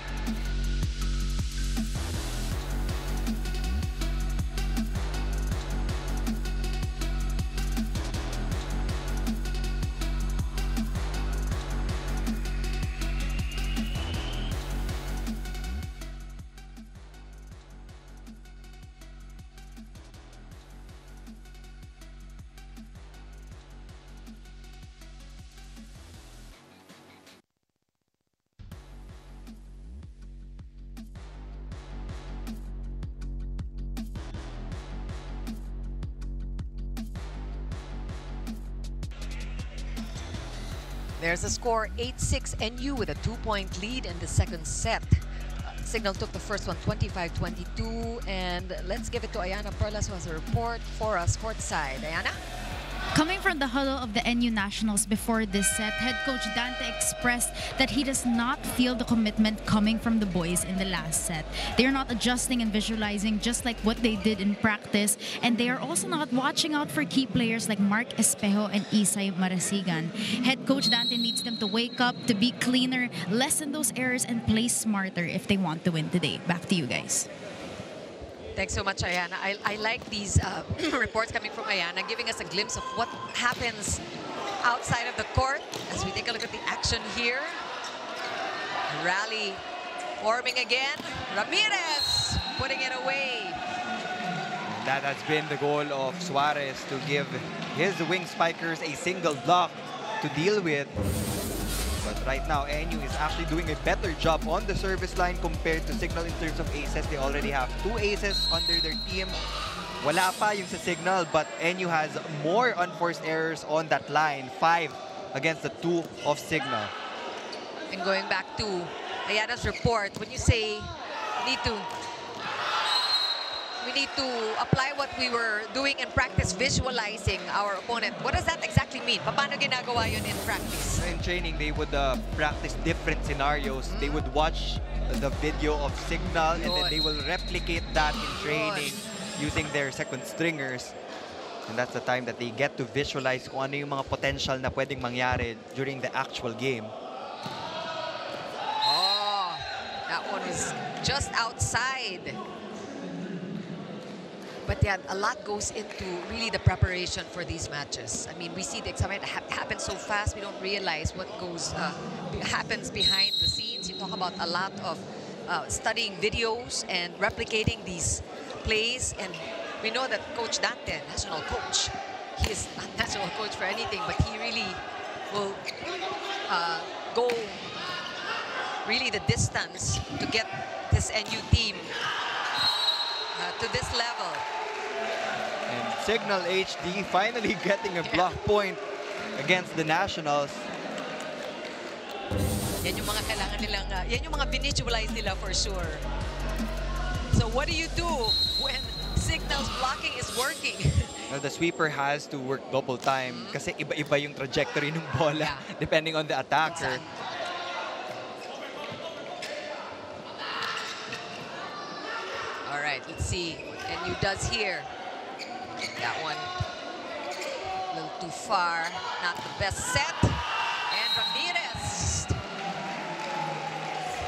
Speaker 2: There's a score, 8-6 NU with a 2-point lead in the second set. Signal took the first one 25-22, and let's give it to Ayana Perlas, who has a report for us courtside. Ayana?
Speaker 4: Coming from the huddle of the NU Nationals before this set, head coach Dante expressed that he does not feel the commitment coming from the boys in the last set. They are not adjusting and visualizing just like what they did in practice, and they are also not watching out for key players like Mark Espejo and Isay Marasigan. Head coach Dante needs them to wake up, to be cleaner, lessen those errors, and play smarter if they want to win today. Back to you guys.
Speaker 2: Thanks so much, Ayana. I like these reports coming from Ayana, giving us a glimpse of what happens outside of the court as we take a look at the action here. Rally forming again. Ramirez putting it away.
Speaker 3: That has been the goal of Suarez, to give his wing spikers a single block to deal with. But right now, NU is actually doing a better job on the service line compared to Signal in terms of aces. They already have 2 aces under their team. Wala pa yung sa Signal, but NU has more unforced errors on that line. 5 against the 2 of Signal.
Speaker 2: And going back to Ayana's report, when you say we need to apply what we were doing in practice, visualizing our opponent. What does that exactly mean? Paano ginagawa yun in practice?
Speaker 3: In training, they would practice different scenarios. They would watch the video of Signal, and then they will replicate that in training using their second stringers. And that's the time that they get to visualize kung ano yung mga potential na pwedeng mangyari during the actual game.
Speaker 2: Oh, that one is just outside. But yeah, a lot goes into really the preparation for these matches. I mean, we see the excitement happen so fast, we don't realize what happens behind the scenes. You talk about a lot of studying videos and replicating these plays. And we know that Coach Dante, national coach, he is not national coach for anything, but he really will go really the distance to get this NU team to this level.
Speaker 3: And Signal HD finally getting a block point against the Nationals.
Speaker 2: Yan yung mga kailangan nilang, yan yung mga visualize nila for sure. So what do you do when Signal's blocking is working?
Speaker 3: Well, the sweeper has to work double time kasi iba-iba yung trajectory ng bola depending on the attacker.
Speaker 2: All right, let's see what NU does here. That one a little too far, not the best set. And Ramirez,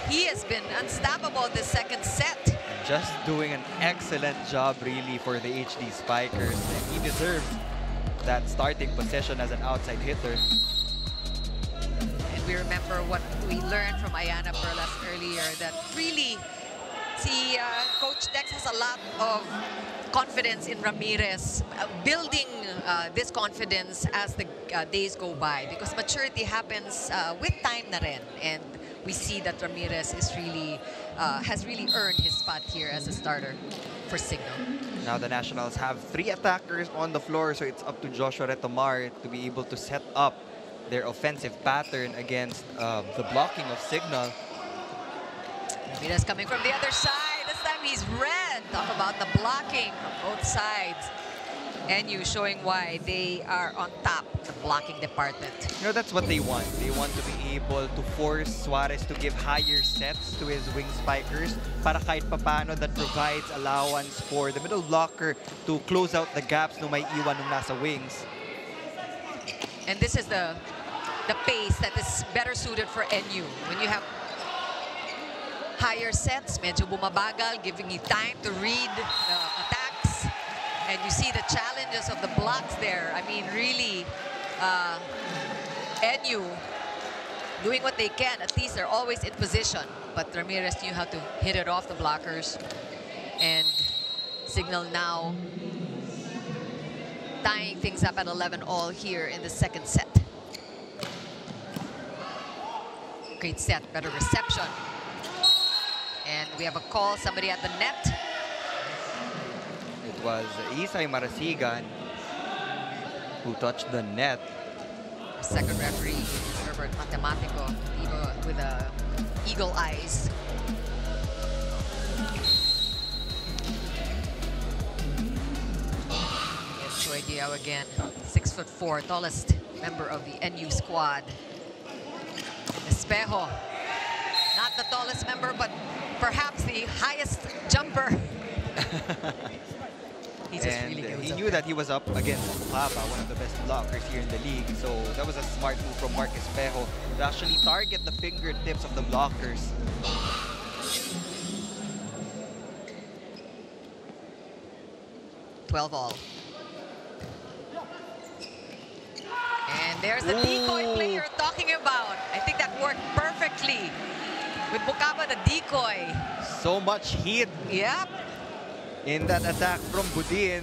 Speaker 2: he has been unstoppable this second set.
Speaker 3: Just doing an excellent job really for the HD Spikers, and he deserves that starting position as an outside hitter.
Speaker 2: And we remember what we learned from Ayana Perlas earlier, that really Coach Dex has a lot of confidence in Ramirez, building this confidence as the days go by, because maturity happens with time na rin. And we see that Ramirez is really has really earned his spot here as a starter for Signal.
Speaker 3: Now the Nationals have 3 attackers on the floor, so it's up to Joshua Retomar to be able to set up their offensive pattern against the blocking of Signal.
Speaker 2: Ramirez coming from the other side. This time he's red. Talk about the blocking from both sides. NU showing why they are on top of the blocking department.
Speaker 3: You know, that's what they want. They want to be able to force Suarez to give higher sets to his wing spikers para kahit papano that provides allowance for the middle blocker to close out the gaps no may iwan nung nasa wings.
Speaker 2: And this is the pace that is better suited for NU. When you have higher sets, medyo bumabagal, giving you time to read the attacks. And you see the challenges of the blocks there. I mean, really, NU doing what they can. At least they're always in position. But Ramirez knew how to hit it off the blockers. And Signal now tying things up at 11-all here in the second set. Great set, better reception. And we have a call, somebody at the net.
Speaker 3: It was Isay Marasigan who touched the net.
Speaker 2: second referee, Herbert Matematico, with eagle eyes. Yes, Choi Diao again, 6'4", tallest member of the NU squad. Espejo, not the tallest member, but perhaps the highest jumper. He
Speaker 3: knew that he was up against Papa, one of the best blockers here in the league. So that was a smart move from Mark Espejo to actually target the fingertips of the blockers.
Speaker 2: 12 all. And there's the decoy play you're talking about. I think that worked perfectly with Bukaba, the decoy.
Speaker 3: So much heat.
Speaker 2: Yep.
Speaker 3: In that attack from Budin.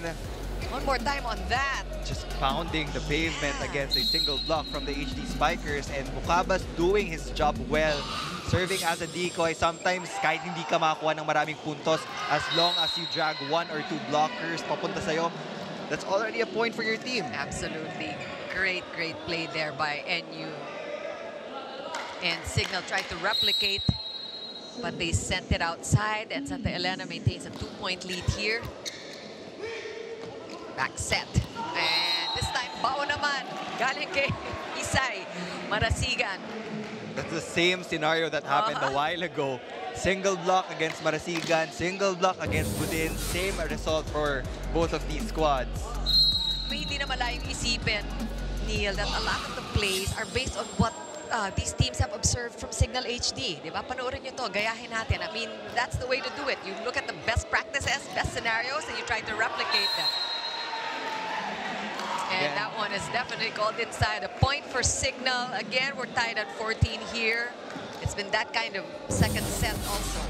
Speaker 2: One more time on that.
Speaker 3: Just pounding the pavement against a single block from the HD Spikers. And Bukaba's doing his job well. Serving as a decoy. Sometimes kahit hindi ka makakuha ng maraming puntos, as long as you drag one or two blockers papunta sa'yo, that's already a point for your team.
Speaker 2: Absolutely. Great play there by NU. And Signal tried to replicate, but they sent it outside, and Santa Elena maintains a 2-point lead here. Back set. And this time, bao naman. Galing kay Isay Marasigan.
Speaker 3: That's the same scenario that happened a while ago. Single block against Marasigan, single block against Budin. Same result for both of these squads.
Speaker 2: May hindi na malayong isipin, Neil, that a lot of the plays are based on what these teams have observed from Signal HD. Diba? Panoorin nyo to, gayahin natin. I mean, that's the way to do it. You look at the best practices, best scenarios, and you try to replicate them. And that one is definitely called inside. A point for Signal. Again, we're tied at 14 here. It's been that kind of second set also.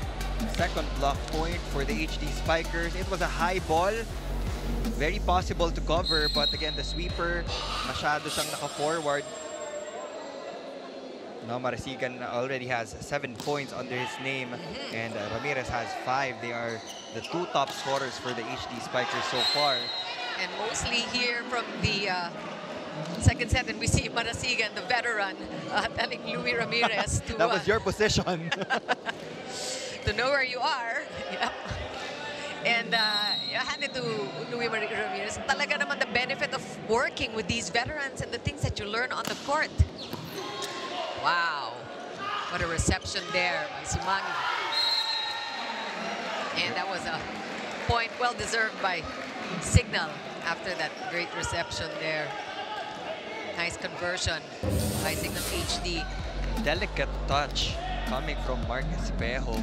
Speaker 3: Second block point for the HD Spikers. It was a high ball. Very possible to cover, but again, the sweeper, masyado siyang naka-forward. Now Marasigan already has 7 points under his name, and Ramirez has 5. They are the two top scorers for the HD Spikers so far.
Speaker 2: And mostly here from the second set, and we see Marasigan, the veteran, telling Louis Ramirez to...
Speaker 3: That was your position.
Speaker 2: to know where you are. Yep. And hand it to Louis Ramirez. Talaga naman the benefit of working with these veterans and the things that you learn on the court. Wow. What a reception there by Sumangi. And that was a point well deserved by Signal after that great reception there. Nice conversion by Signal HD.
Speaker 3: Delicate touch coming from Mark Espejo.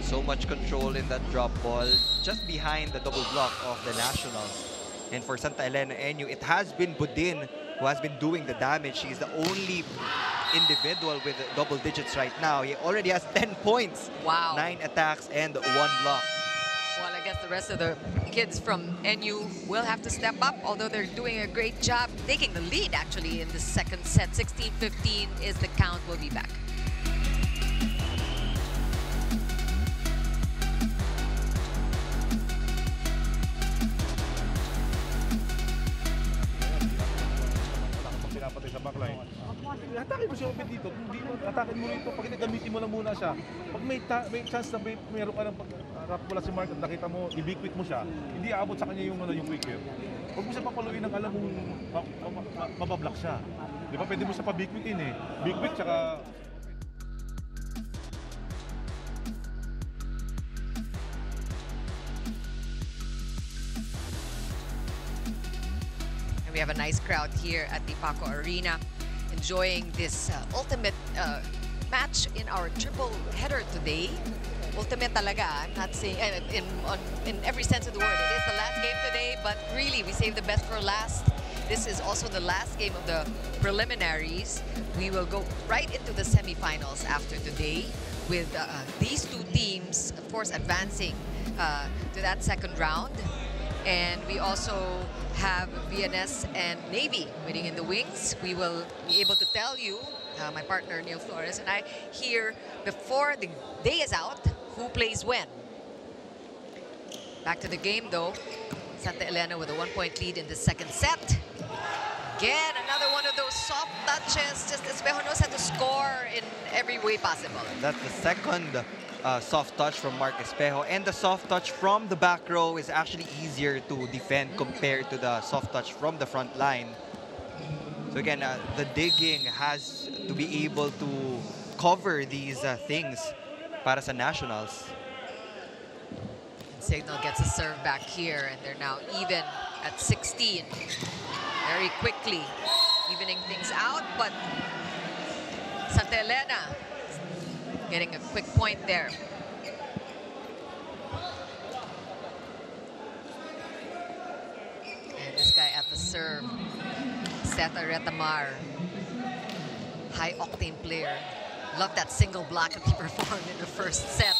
Speaker 3: So much control in that drop ball, just behind the double block of the Nationals. And for Santa Elena NU, it has been Budin who has been doing the damage. He's the only individual with double digits right now. He already has 10 points.
Speaker 2: Wow.
Speaker 3: 9 attacks and 1 block.
Speaker 2: Well, I guess the rest of the kids from NU will have to step up, although they're doing a great job taking the lead, actually, in the second set. 16-15 is the count. We'll be back.
Speaker 5: Atake mo siya open dito. Atake mo rito. Pag gamitin mo lang muna siya. Pag may chance na mayroon ka ng rap mula si Mark at nakita mo, i-big-quick mo siya, hindi aabot sa kanya yung quick here. Huwag mo siya papaluin ng alam mong mabablock siya. Di ba? Pwede mo siya pa-big-quickin eh. Big-quick tsaka...
Speaker 2: We have a nice crowd here at the Paco Arena, enjoying this ultimate match in our triple header today. Ultimate talaga, I'm not saying in every sense of the word. It is the last game today, but really we saved the best for last. This is also the last game of the preliminaries. We will go right into the semifinals after today with these two teams, of course, advancing to that second round. And we also have VNS and Navy waiting in the wings. We will be able to tell you, my partner Neil Flores and I, here before the day is out, who plays when. Back to the game though. Santa Elena with a 1-point lead in the second set. Again, another one of those soft touches. Just Espejo knows how to score in every way possible.
Speaker 3: That's the second soft touch from Mark Espejo. And the soft touch from the back row is actually easier to defend compared to the soft touch from the front line. So again, the digging has to be able to cover these things para sa Nationals.
Speaker 2: Signal gets a serve back here, and they're now even at 16. Very quickly evening things out, but Santa Elena getting a quick point there. And this guy at the serve, Seta Retamar, high-octane player. Love that single block that he performed in the first set.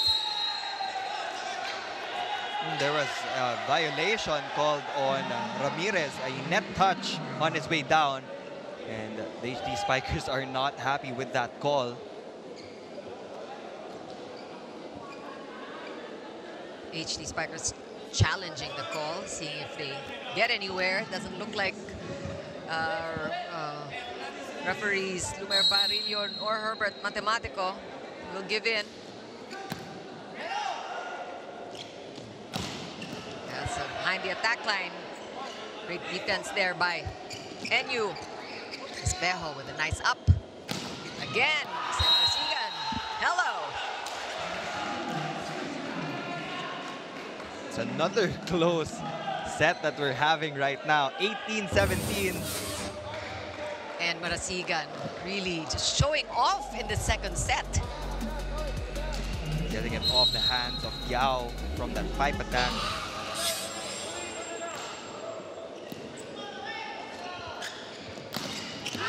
Speaker 3: There was a violation called on Ramirez, a net touch on his way down. And the HD Spikers are not happy with that call.
Speaker 2: HD Spikers challenging the call, seeing if they get anywhere. Doesn't look like referees Lumer Barillon or Herbert Matematico will give in. So behind the attack line, great defense there by NU. Espejo with a nice up. Again, Sigan. Hello.
Speaker 3: It's another close set that we're having right now. 18-17.
Speaker 2: And Marasigan really just showing off in the second set.
Speaker 3: Getting it off the hands of Yao from that pipe attack.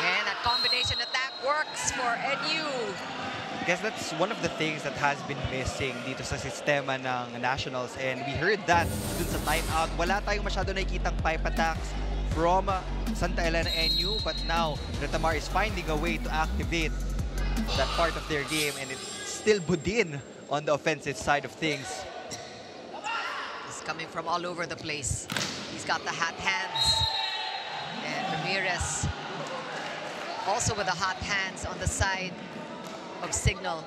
Speaker 2: And that combination attack works for NU.
Speaker 3: I guess that's one of the things that has been missing dito sa sistema ng Nationals. And we heard that dun sa timeout. Wala tayong masyado nakikitang pipe attacks from Santa Elena NU. But now, Retamar is finding a way to activate that part of their game. And it's still Budin on the offensive side of things.
Speaker 2: He's coming from all over the place. He's got the hot hands. And Ramirez also with the hot hands on the side of Signal.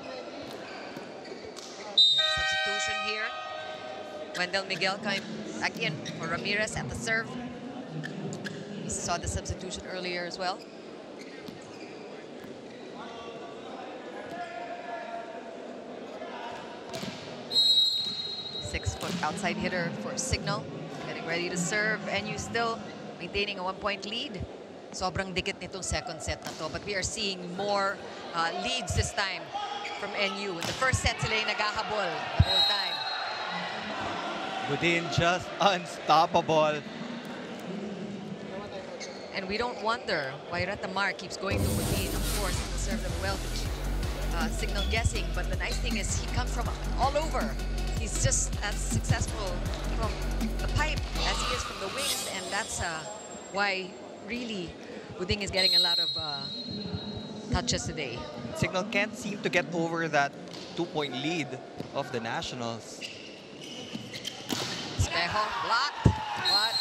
Speaker 2: Substitution here. Wendell Miguel coming back in for Ramirez at the serve. We saw the substitution earlier as well. Six-foot outside hitter for Signal. Getting ready to serve. And you still maintaining a 1-point lead. Sobrang dikit nitong second set na to. But we are seeing more leads this time from NU. In the first set, sila yung naghahabol the whole time.
Speaker 3: Budin just unstoppable.
Speaker 2: And we don't wonder why Retamar keeps going to Budin. Of course, he'll serve them well to keep Signal guessing. But the nice thing is he comes from all over. He's just as successful from the pipe as he is from the wings. And that's why really Buding is getting a lot of touches today.
Speaker 3: Signal can't seem to get over that 2-point lead of the Nationals.
Speaker 2: Espejo blocked, but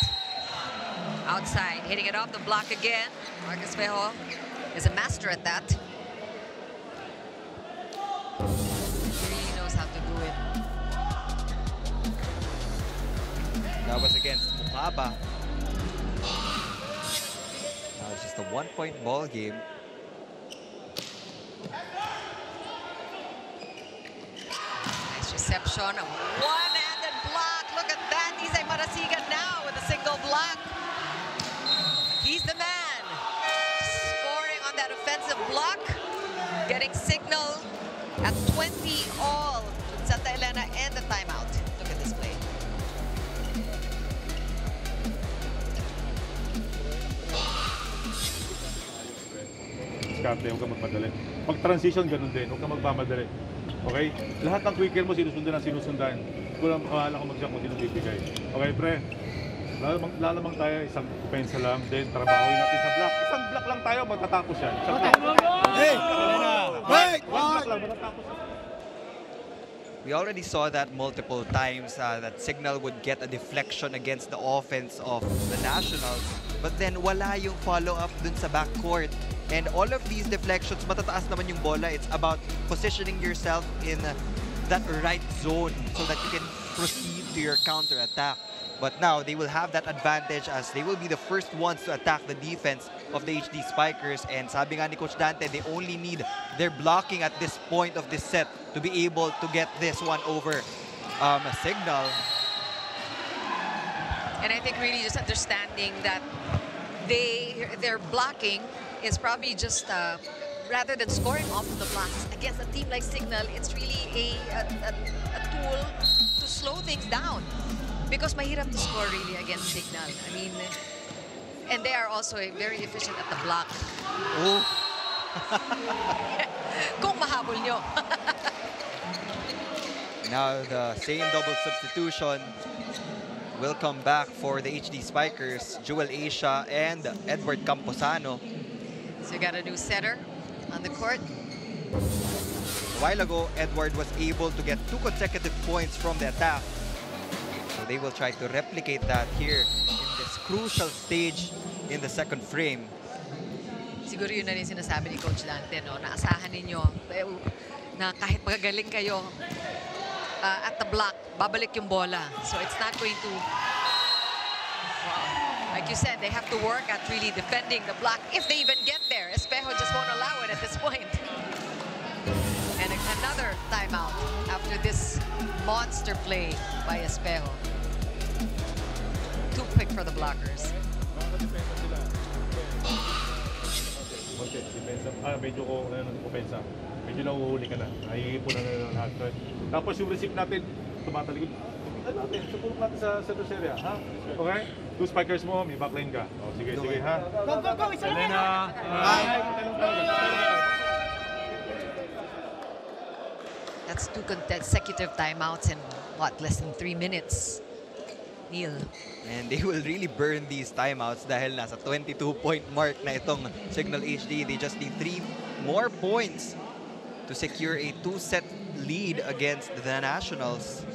Speaker 2: outside, hitting it off the block again. Mark Espejo is a master at that. He really knows how to do it.
Speaker 3: That was against Mukaba. Now it's just a 1-point ball game.
Speaker 2: Nice reception, a one-handed block. Look at that, Isay Marasigan now with a single block. He's the man. Scoring on that offensive block. Getting Signal at 20 all. Santa Elena and the timeout. Look at this play.
Speaker 5: Diskarte, huwag kang magmadali. Pag-transition, ganun din. Huwag kang magmamadali. Okay? Lahat ng quicker mo, sinusundan ang sinusundan. Kulang makahala kung mag-siya kung sino bibigay. Okay, pre? Lalamang tayo, isang pensa lang, then trabahoin natin sa block. Isang block lang tayo, matatapos yan. Isang block.
Speaker 3: Hey!
Speaker 5: One block lang, matatapos yan.
Speaker 3: We already saw that multiple times, that Signal would get a deflection against the offense of the Nationals. but then wala yung follow-up dun sa backcourt. And all of these deflections, matataas naman yung bola. It's about positioning yourself in that right zone so that you can proceed to your counter-attack. But now, they will have that advantage as they will be the first ones to attack the defense of the HD Spikers. And sabi nga ni Coach Dante, they only need their blocking at this point of this set to be able to get this one over Signal.
Speaker 2: And I think really just understanding that their blocking is probably just rather than scoring off of the blocks against a team like Signal, it's really a tool to slow things down because mahirap to score really against Signal. I mean, and they are also very efficient at the block.
Speaker 3: Oh.
Speaker 2: Kung mahabol nyo.
Speaker 3: Now the same double substitution will come back for the HD Spikers, Jewel Asia and Edward Camposano.
Speaker 2: So you got a new setter on the court.
Speaker 3: A while ago, Edward was able to get 2 consecutive points from the attack. So they will try to replicate that here in this crucial stage in the second frame.
Speaker 2: Siguro yun na rin sinasabi ni Coach Dante, no? Naasahan ninyo na kahit magagaling kayo at the block, babalik yung bola. So it's not going to... Like you said, they have to work at really defending the block if they even get there. Espejo just won't allow it at this point. And another timeout after this monster play by Espejo. Too quick for the blockers.
Speaker 5: Medyo ko pupensa. Medyo nahuhuli ka na. Nahihipo na lahat. Tapos yung receipt natin, tumatalikod. Natin, support natin sa center area, ha? Okay? 2 spikers mo, may backline ka. O, sige, sige, ha?
Speaker 8: Go, go, go! Isa lang na!
Speaker 2: That's 2 consecutive timeouts in, what, less than 3 minutes. Neil.
Speaker 3: And they will really burn these timeouts dahil nasa 22-point mark na itong Signal HD. They just need 3 more points to secure a 2-set lead against the Nationals.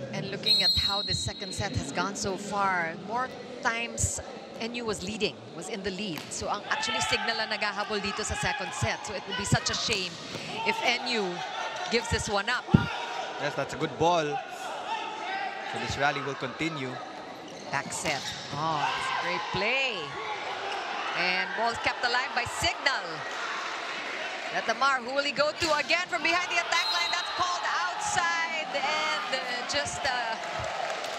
Speaker 2: And looking at how the second set has gone so far, more times NU was leading, was in the lead. So actually Signal ang naghahabol dito sa second set. So it would be such a shame if NU gives this one up.
Speaker 3: Yes, that's a good ball. So this rally will continue.
Speaker 2: Back set. Oh, it's a great play. And ball kept alive by Signal. At the Mar, who will he go to again from behind the attack line? That's called outside. And just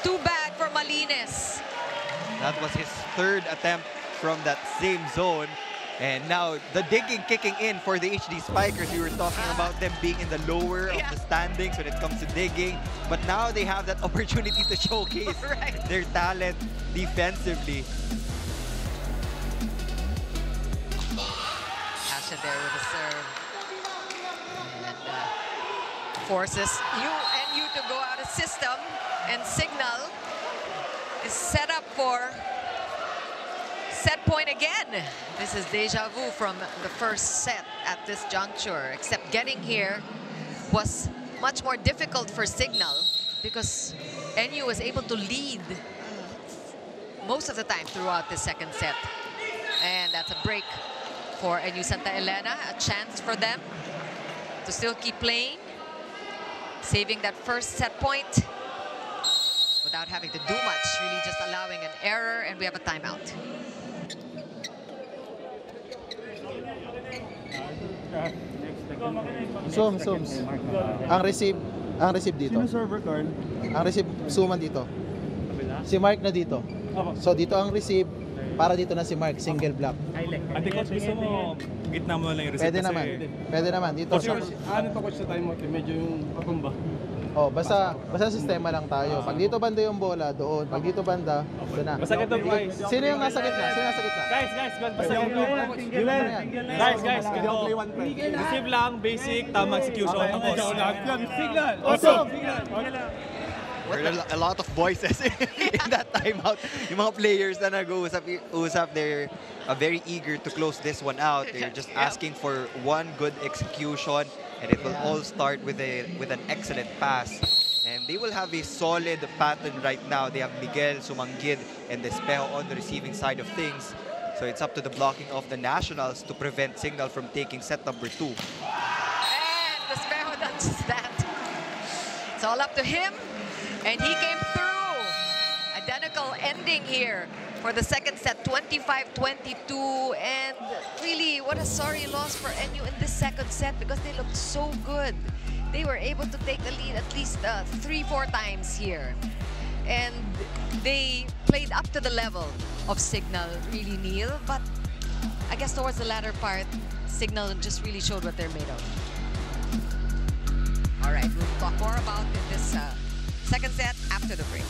Speaker 2: too bad for Malines.
Speaker 3: That was his 3rd attempt from that same zone. And now the digging kicking in for the HD Spikers. We were talking about them being in the lower of the standings when it comes to digging. But now they have that opportunity to showcase their talent defensively.
Speaker 2: Asha there with a serve. And forces NU to go out of system. And Signal is set up for set point again. This is deja vu from the first set at this juncture, except getting here was much more difficult for Signal because NU was able to lead most of the time throughout the second set. And that's a break for NU Santa Elena, a chance for them to still keep playing, saving that first set point without having to do much, really just allowing an error, and we have a timeout.
Speaker 6: Sums. Ang receive dito. Ang receive suman dito. Si Mark na dito. So dito ang receive, para dito na si Mark, single block.
Speaker 9: Ate coach, gusto mo gitna mo lang yung receive?
Speaker 6: Pwede naman. Dito.
Speaker 9: Ano to coach sa time mo? Medyo yung patumba.
Speaker 6: Oh, basta sistema lang tayo. Pag dito banda yung bola, doon. Pag dito banda, doon na.
Speaker 9: Basta ganito, guys.
Speaker 6: Sino yung nasa gitna?
Speaker 9: Guys, basta ganito. Guys, ganito. Receive lang, basic, tama execution. Tapos. Signal.
Speaker 6: Awesome.
Speaker 3: There are a lot of voices in that timeout. Yung mga players na nag-uusap, they're very eager to close this one out. They're just asking for one good execution, and it will all start with an excellent pass. And they will have a solid pattern right now. They have Miguel, Sumanggid, and Espejo on the receiving side of things. So it's up to the blocking of the Nationals to prevent Signal from taking set number 2.
Speaker 2: And Espejo does that. It's all up to him, and he came through. Identical ending here for the second set, 25-22. And really, what a sorry loss for NU in this second set because they looked so good. They were able to take the lead at least 3-4 times here. And they played up to the level of Signal, really, Neil. But I guess towards the latter part, Signal just really showed what they're made of. All right, we'll talk more about this second set after the break.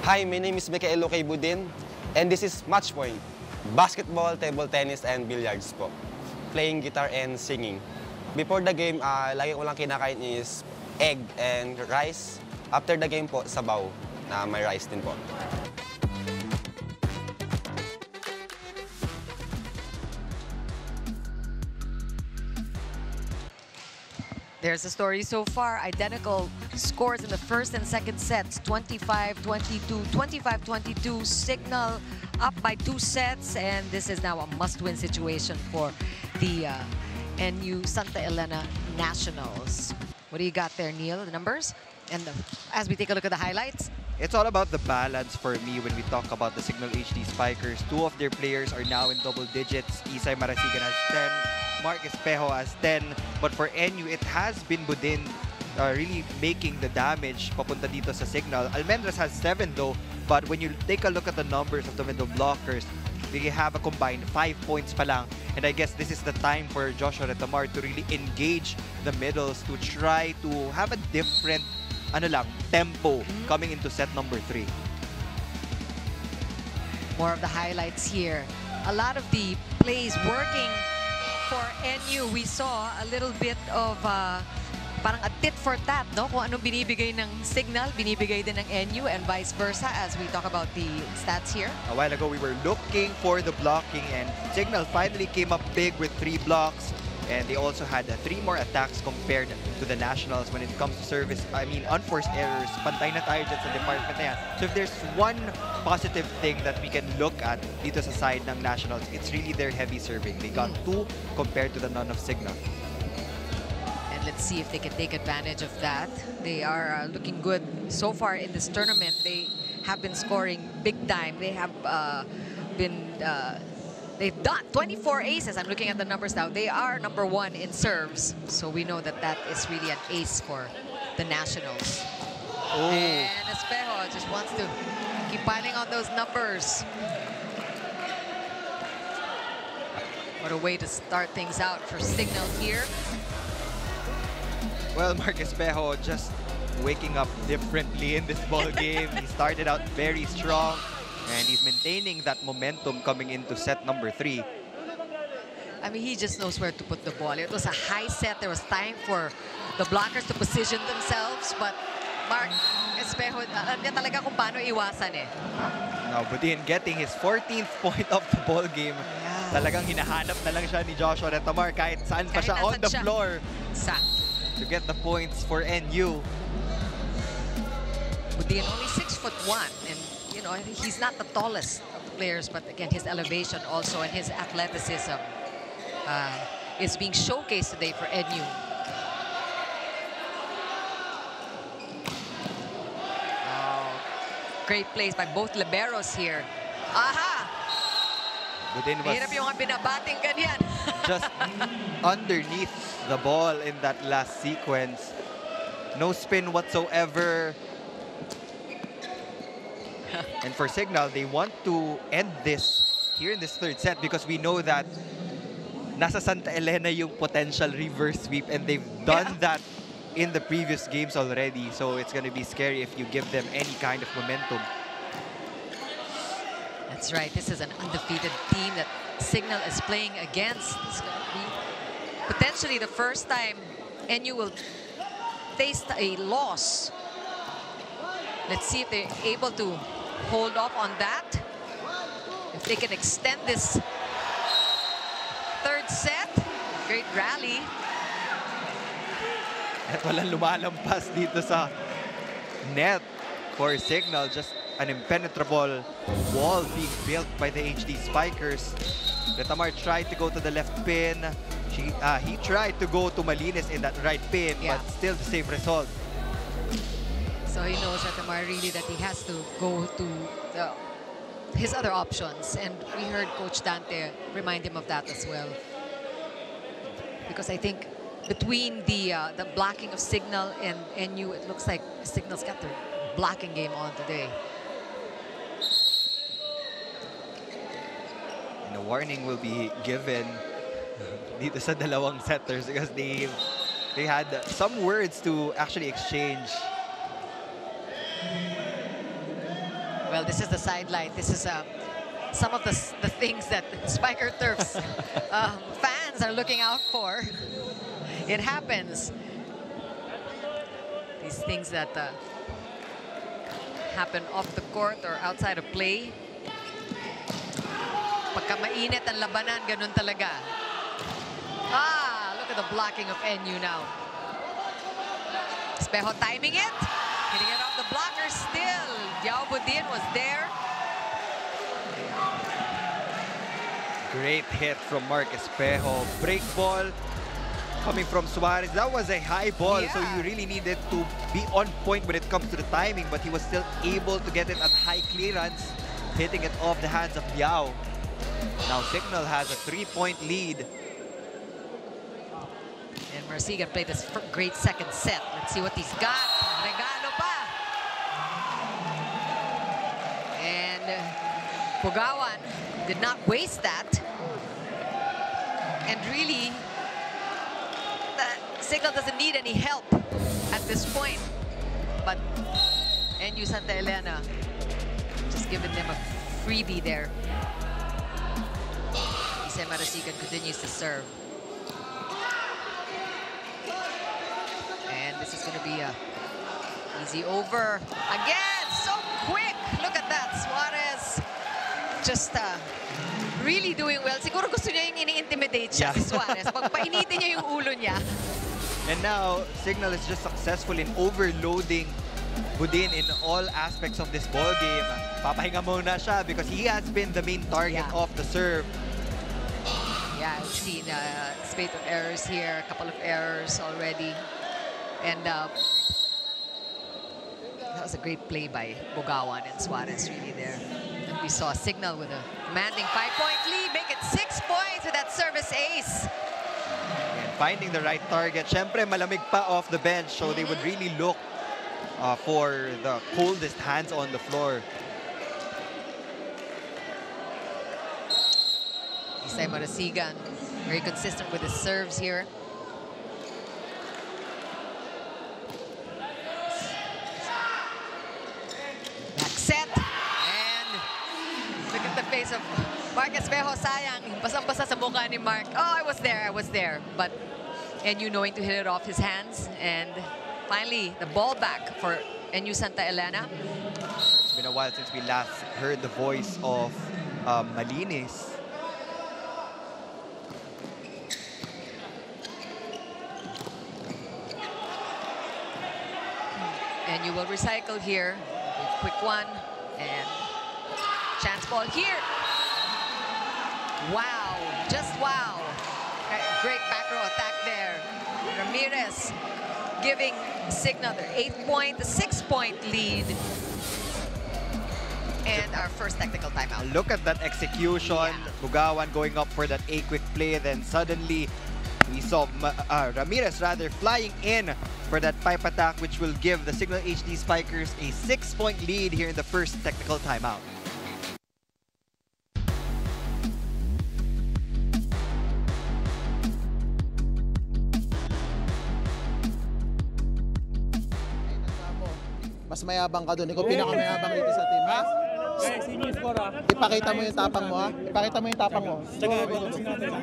Speaker 8: Hi, my name is Mikael Budin, and this is Match Point. Basketball, table tennis, and billiards po. Playing guitar and singing. Before the game, lagi ko lang kinakain is egg and rice. After the game po, sabaw na may rice din po.
Speaker 2: There's the story so far. Identical scores in the first and second sets. 25-22, 25-22. Signal up by 2 sets. And this is now a must-win situation for the NU Santa Elena Nationals. What do you got there, Neil? The numbers? And as we take a look at the highlights.
Speaker 3: It's all about the balance for me when we talk about the Signal HD Spikers. 2 of their players are now in double digits. Isay Marasigan has 10. Mark Espejo has 10. But for NU, it has been Budin really making the damage papunta dito sa Signal. Almendras has 7 though. But when you take a look at the numbers of the middle blockers, they have a combined 5 points pa lang. And I guess this is the time for Joshua Retamar to really engage the middles to try to have a different tempo coming into set number 3.
Speaker 2: More of the highlights here. A lot of the plays working for NU. We saw a little bit of parang a tit for tat, no? Kung anong binibigay ng Signal, binibigay din ng NU and vice versa as we talk about the stats here.
Speaker 3: A while ago, we were looking for the blocking and Signal finally came up big with 3 blocks. And they also had 3 more attacks compared to the Nationals when it comes to service. I mean, unforced errors. Pantay na tayo dyan sa department na yan. So if there's one positive thing that we can look at dito sa side ng Nationals, it's really their heavy serving. They got 2 compared to the none of Signal.
Speaker 2: And let's see if they can take advantage of that. They are looking good so far in this tournament. They have been scoring big time. They have they've done 24 aces. I'm looking at the numbers now. They are number 1 in serves. So we know that that is really an ace for the Nationals.
Speaker 3: Oh.
Speaker 2: And Espejo just wants to keep piling on those numbers. What a way to start things out for Signal here.
Speaker 3: Well, Mark Espejo just waking up differently in this ball game. He started out very strong. And he's maintaining that momentum coming into set number 3.
Speaker 2: I mean, he just knows where to put the ball. It was a high set. There was time for the blockers to position themselves. But Mark Espejo, alam niya talaga kung paano iwasan eh.
Speaker 3: Now, Budin getting his 14th point of the ball game.
Speaker 2: Yeah.
Speaker 3: Talagang hinahanap na lang siya ni Joshua Retamar kahit saan pa siya on the floor to get the points for NU.
Speaker 2: Budin only 6'1", and you know, he's not the tallest of the players, but again, his elevation also and his athleticism is being showcased today for NU. Oh, great plays by both liberos here. Aha!
Speaker 3: Budin was
Speaker 2: Hirap yung binabating ganyan.
Speaker 3: just underneath the ball in that last sequence. No spin whatsoever. And for Signal, they want to end this here in this third set because we know that nasa Santa Elena yung potential reverse sweep, and they've done that in the previous games already. So it's going to be scary if you give them any kind of momentum.
Speaker 2: That's right. This is an undefeated team that Signal is playing against. It's going to be potentially the first time NU will taste a loss. Let's see if they're able to hold off on that. If they can extend this third set. Great rally.
Speaker 3: At walang lumalampas dito sa net for Signal. Just an impenetrable wall being built by the HD Spikers. Retamar tried to go to the left pin. He tried to go to Malines in that right pin, but still the same result.
Speaker 2: So he knows, Retamar, really that he has to go to his other options. And we heard Coach Dante remind him of that as well. Because I think between the blocking of Signal and NU, it looks like Signal's got their blocking game on today.
Speaker 3: And a warning will be given dito sa dalawang setters because they had some words to actually exchange.
Speaker 2: Well, this is the sideline. This is some of the things that Spiker Turf's fans are looking out for. It happens. These things that happen off the court or outside of play. Pagka mainit ang labanan, ganun talaga. Ah, look at the blocking of NU now. Espejo timing it. Hitting it off the blocker still. Yao Budin was there.
Speaker 3: Great hit from Mark Espejo. Break ball coming from Suarez. That was a high ball, so you really needed to be on point when it comes to the timing, but he was still able to get it at high clearance, hitting it off the hands of Yao. Now Signal has a 3-point lead.
Speaker 2: And Marsigan played this great second set. Let's see what he's got. Regalo pa. And Pugawan did not waste that. And really, Signal doesn't need any help at this point. But NU Santa Elena just giving them a freebie there. Marasigan continues to serve. And this is going to be a easy over. Again, so quick. Look at that. Suarez just really doing well. Siguro gusto niya yung ini-intimidate siya si Suarez. Pagpainitin niya yung ulo niya.
Speaker 3: And now, Signal is just successful in overloading Budin in all aspects of this ball game. Papahinga muna siya because he has been the main target of the serve.
Speaker 2: Yeah, I've seen a spate of errors here, a couple of errors already. And that was a great play by Bogawan and Suarez really there. And we saw Signal with a commanding 5-point lead, make it 6 points with that service ace.
Speaker 3: And finding the right target. Syempre, malamig pa off the bench, so they would really look for the coldest hands on the floor.
Speaker 2: Isay Marasigan, very consistent with his serves here. Back set. And look at the face of Mark Espejo. Sayang, basang-basa sa mukha ni Mark. Oh, I was there. But NU knowing to hit it off his hands. And finally, the ball back for NU Santa Elena.
Speaker 3: It's been a while since we last heard the voice of Malines.
Speaker 2: And you will recycle here. Quick one. And Chance ball here. Wow, just wow. Great back row attack there. Ramirez giving Signal their 8th point, the 6-point lead. And our first technical timeout.
Speaker 3: Look at that execution.
Speaker 2: Yeah.
Speaker 3: Bugawan going up for that A-quick play. Then suddenly, we saw Ramirez rather flying in for that pipe attack, which will give the Signal HD Spikers a 6-point lead here in the first technical timeout.
Speaker 6: Mas mayabang ka doon. Ikaw pinakamayabang dito sa team, ha?
Speaker 9: Guys, yun yung score ah.
Speaker 6: Ipakita mo yung tapang mo, ha? Ipakita mo yung tapang mo.
Speaker 9: Tsaka, tingnan natin.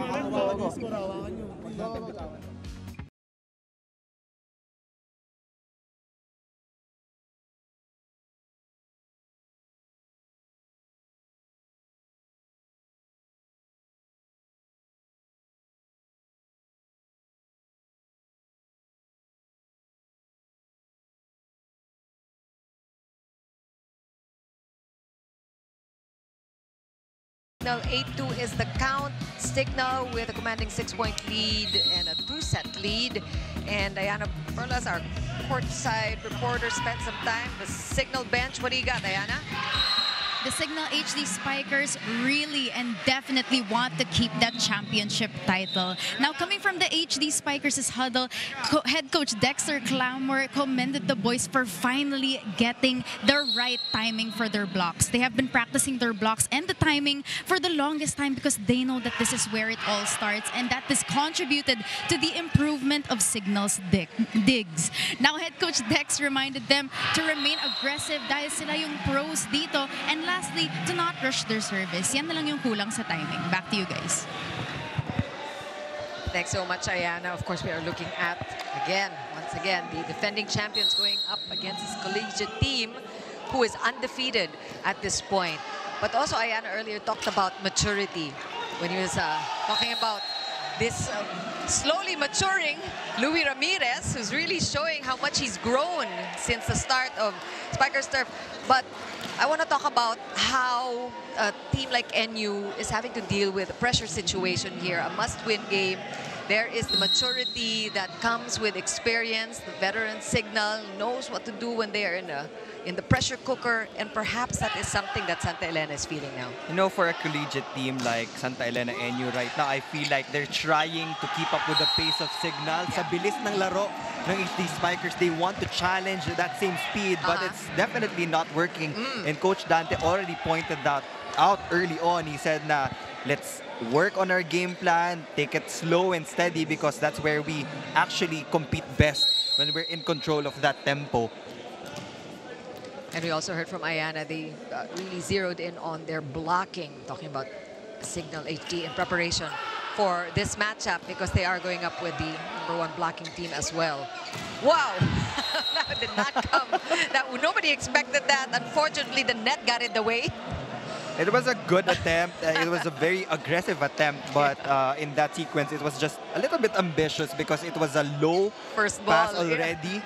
Speaker 2: Signal 8-2 is the count. Signal with a commanding 6-point lead and a 2-set lead. And Diana Perlas, our courtside reporter, spent some time. The Signal bench, what do you got, Diana?
Speaker 4: The Signal HD Spikers really and definitely want to keep that championship title. Now, coming from the HD Spikers' huddle, head coach Dexter Clamor commended the boys for finally getting the right timing for their blocks. They have been practicing their blocks and the timing for the longest time because they know that this is where it all starts and that this contributed to the improvement of Signal's digs. Now, head coach Dex reminded them to remain aggressive dahil sila yung pros dito, and lastly, to not rush their service. Yan na lang yung kulang sa timing. Back to you guys.
Speaker 2: Thanks so much, Ayana. Of course, we are looking at, once again, the defending champions going up against this collegiate team who is undefeated at this point. But also, Ayana earlier talked about maturity when he was talking about this slowly maturing Louis Ramirez, who's really showing how much he's grown since the start of Spikers Turf. But I want to talk about how a team like NU is having to deal with a pressure situation here, a must-win game. There is the maturity that comes with experience. The veteran Signal knows what to do when they are in the pressure cooker, and perhaps that is something that Santa Elena is feeling now.
Speaker 3: You know, for a collegiate team like Santa Elena NU right now, I feel like they're trying to keep up with the pace of Signal. Sa bilis ng laro ng HD Spikers, they want to challenge that same speed, but it's definitely not working. And Coach Dante already pointed that out early on. He said, na, let's work on our game plan, take it slow and steady, because that's where we actually compete best, when we're in control of that tempo.
Speaker 2: And we also heard from Ayana, they really zeroed in on their blocking, talking about Signal HD in preparation for this matchup, because they are going up with the #1 blocking team as well. Wow, that did not come. Nobody expected that. Unfortunately, the net got in the way.
Speaker 3: It was a good attempt. It was a very aggressive attempt, but in that sequence, it was just a little bit ambitious because it was a low
Speaker 2: first ball
Speaker 3: pass already.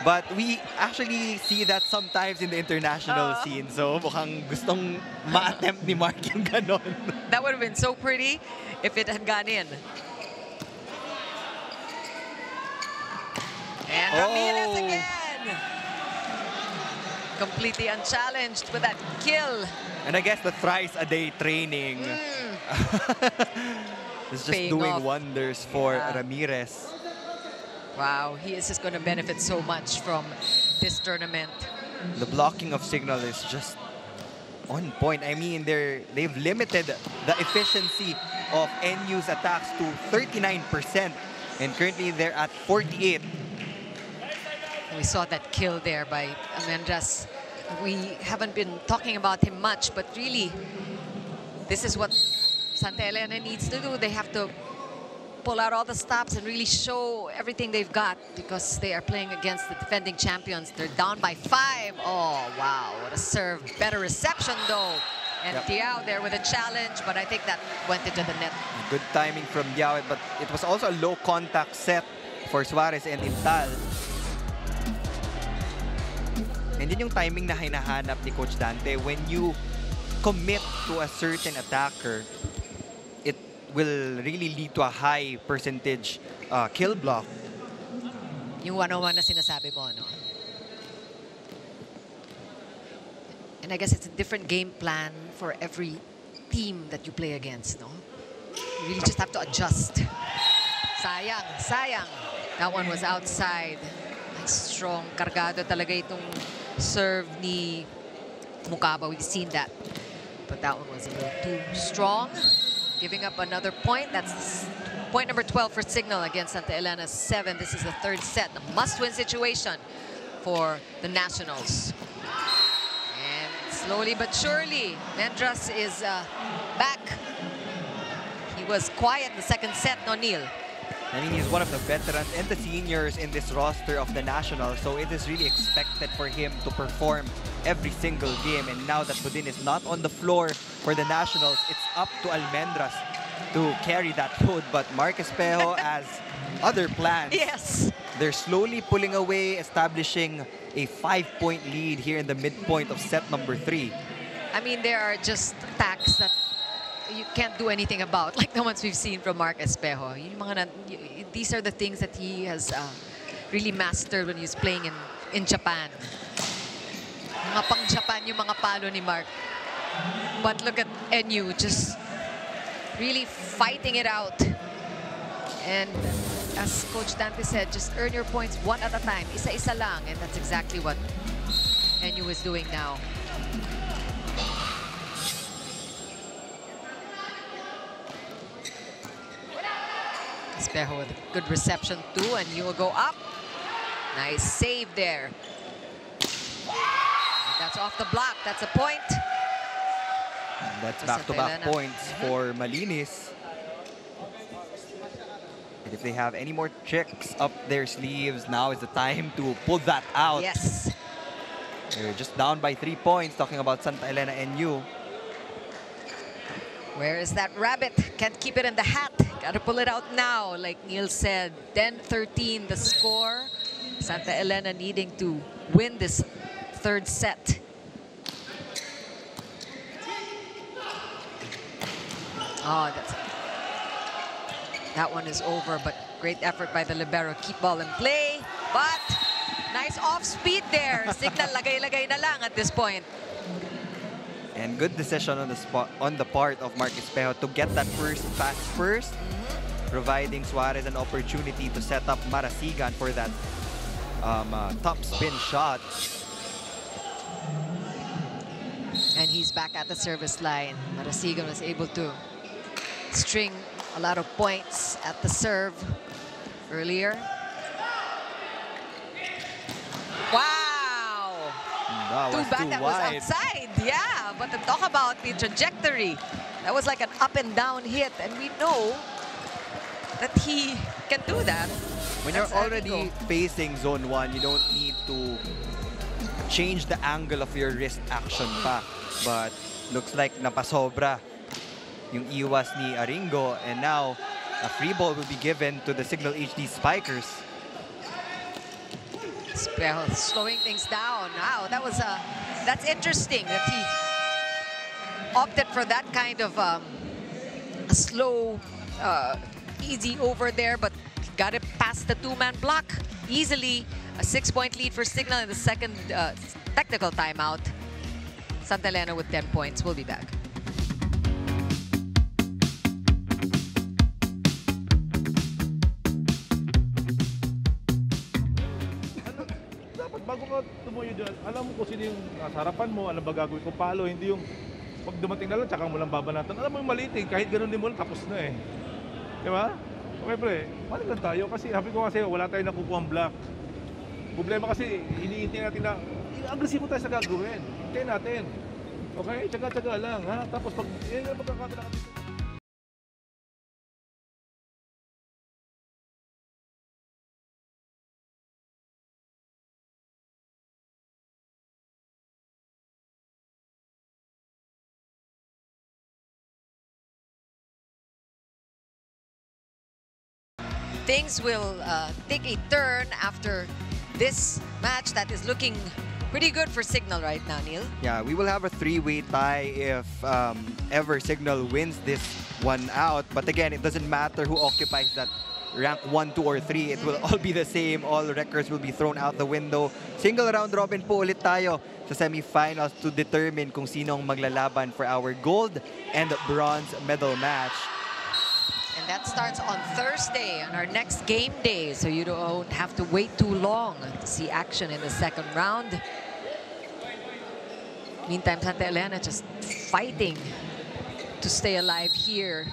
Speaker 3: But we actually see that sometimes in the international scene. So mukhang gustong ma-attempt ni Mark yung ganon.
Speaker 2: That would have been so pretty if it had gone in. And Ramirez again. Completely unchallenged with that kill.
Speaker 3: And I guess the thrice-a-day training is just
Speaker 2: Paying
Speaker 3: doing
Speaker 2: off.
Speaker 3: wonders for Ramirez.
Speaker 2: Wow, he is just going to benefit so much from this tournament.
Speaker 3: The blocking of Signal is just on point. I mean, they've limited the efficiency of NU's attacks to 39%, and currently they're at 48%.
Speaker 2: We saw that kill there by Almendras. We haven't been talking about him much, but really, this is what Santa Elena needs to do. They have to pull out all the stops and really show everything they've got, because they are playing against the defending champions. They're down by 5. Oh, wow, what a serve. Better reception, though. And Tiao there with a challenge, but I think that went into the net.
Speaker 3: Good timing from Tiao, but it was also a low contact set for Suarez and Intal. And yun yung timing na hinahanap ni Coach Dante when you commit to a certain attacker, it will really lead to a high percentage kill block.
Speaker 2: Yung 101 na sinasabi mo, no? And I guess it's a different game plan for every team that you play against, no? You really just have to adjust. Sayang, sayang. That one was outside. Nice, strong. Kargado talaga itong serve ni Mukaba. We've seen that. But that one was a little too strong. Giving up another point. That's point number 12 for Signal against Santa Elena 7. This is the third set. A must-win situation for the Nationals. And slowly but surely, Mendras is back. He was quiet in the second set, no, Neil?
Speaker 3: I mean, he's one of the veterans and the seniors in this roster of the Nationals, so it is really expected for him to perform every single game. And now that Budin is not on the floor for the Nationals, it's up to Almendras to carry that load. But Mark Espejo has other plans.
Speaker 2: Yes.
Speaker 3: They're slowly pulling away, establishing a 5-point lead here in the midpoint of set number 3.
Speaker 2: I mean, there are just attacks that you can't do anything about, like the ones we've seen from Mark Espejo. These are the things that he has really mastered when he's playing in Japan. Mga pang-Japan yung mga palo ni Mark. But look at NU just really fighting it out. And as Coach Dante said, just earn your points one at a time. Isa-isa lang. And that's exactly what NU is doing now. Espejo with a good reception too, and he will go up. Nice save there. And that's off the block. That's a point.
Speaker 3: And that's back-to-back points for Malinis. And if they have any more tricks up their sleeves, now is the time to pull that out.
Speaker 2: Yes.
Speaker 3: They're just down by 3 points, talking about Santa Elena NU.
Speaker 2: Where is that rabbit? Can't keep it in the hat. Gotta pull it out now, like Neil said. 10-13 the score. Santa Elena needing to win this third set. Oh, that one is over, but great effort by the libero. Keep ball in play, but nice off-speed there. Signal, lagay-lagay na lang at this point.
Speaker 3: And good decision on the part of Mark Espejo to get that first pass first, providing Suarez an opportunity to set up Marasigan for that top spin shot.
Speaker 2: And he's back at the service line. Marasigan was able to string a lot of points at the serve earlier. Wow! Too bad that was outside. Yeah, but to talk about the trajectory, that was like an up and down hit, and we know that he can do that.
Speaker 3: When you're already facing zone 1, you don't need to change the angle of your wrist action pa. But looks like napasobra yung iwas ni Aringo, and now a free ball will be given to the Signal HD Spikers.
Speaker 2: Espejo slowing things down. Wow, that's interesting that he opted for that kind of a slow, easy over there, but got it past the two-man block easily. A 6-point lead for Signal in the second technical timeout. Santa Elena with 10 points. We'll be back.
Speaker 5: Bago ka tumuyo dyan, alam mo kung sino yung nasa harapan mo, alam ba gagawin ko palo, hindi yung pag dumating na lang, tsaka mo lang babanatan. Alam mo yung maliit eh, kahit ganun din mo lang, tapos na eh. Di ba? Okay pre, balik lang tayo kasi sabi ko kasi wala tayong nakukuha ang block. Problema kasi, iniintay natin na, agresibo tayo sa gagawin. Hintayin natin. Okay? Tsaga-tsaga lang ha. Tapos pag, yan yung pagkakabila natin.
Speaker 2: Things will take a turn after this match that is looking Pretty good for Signal right now, Neil.
Speaker 3: Yeah, we will have a three-way tie if ever Signal wins this one out. But again, it doesn't matter who occupies that rank 1, 2, or 3. It will all be the same. All records will be thrown out the window. Single round robin po ulit tayo sa semifinals to determine kung sino ang maglalaban for our gold and bronze medal match.
Speaker 2: And that starts on Thursday, on our next game day. So you don't have to wait too long to see action in the second round. Meantime, Santa Elena just fighting to stay alive here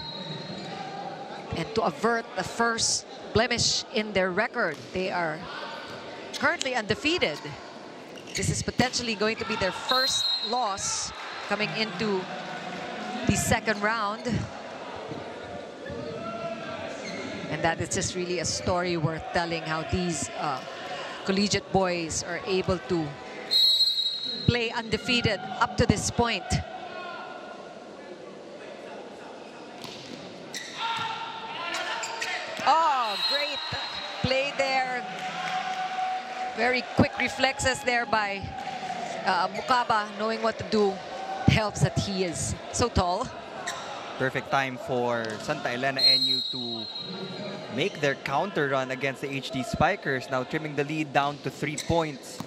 Speaker 2: and to avert the first blemish in their record. They are currently undefeated. This is potentially going to be their first loss coming into the second round. And that is just really a story worth telling, how these collegiate boys are able to play undefeated up to this point. Oh, great play there. Very quick reflexes there by Mukaba, knowing what to do. Helps that he is so tall.
Speaker 3: Perfect time for Santa Elena NU to make their counter run against the HD Spikers, now trimming the lead down to 3 points.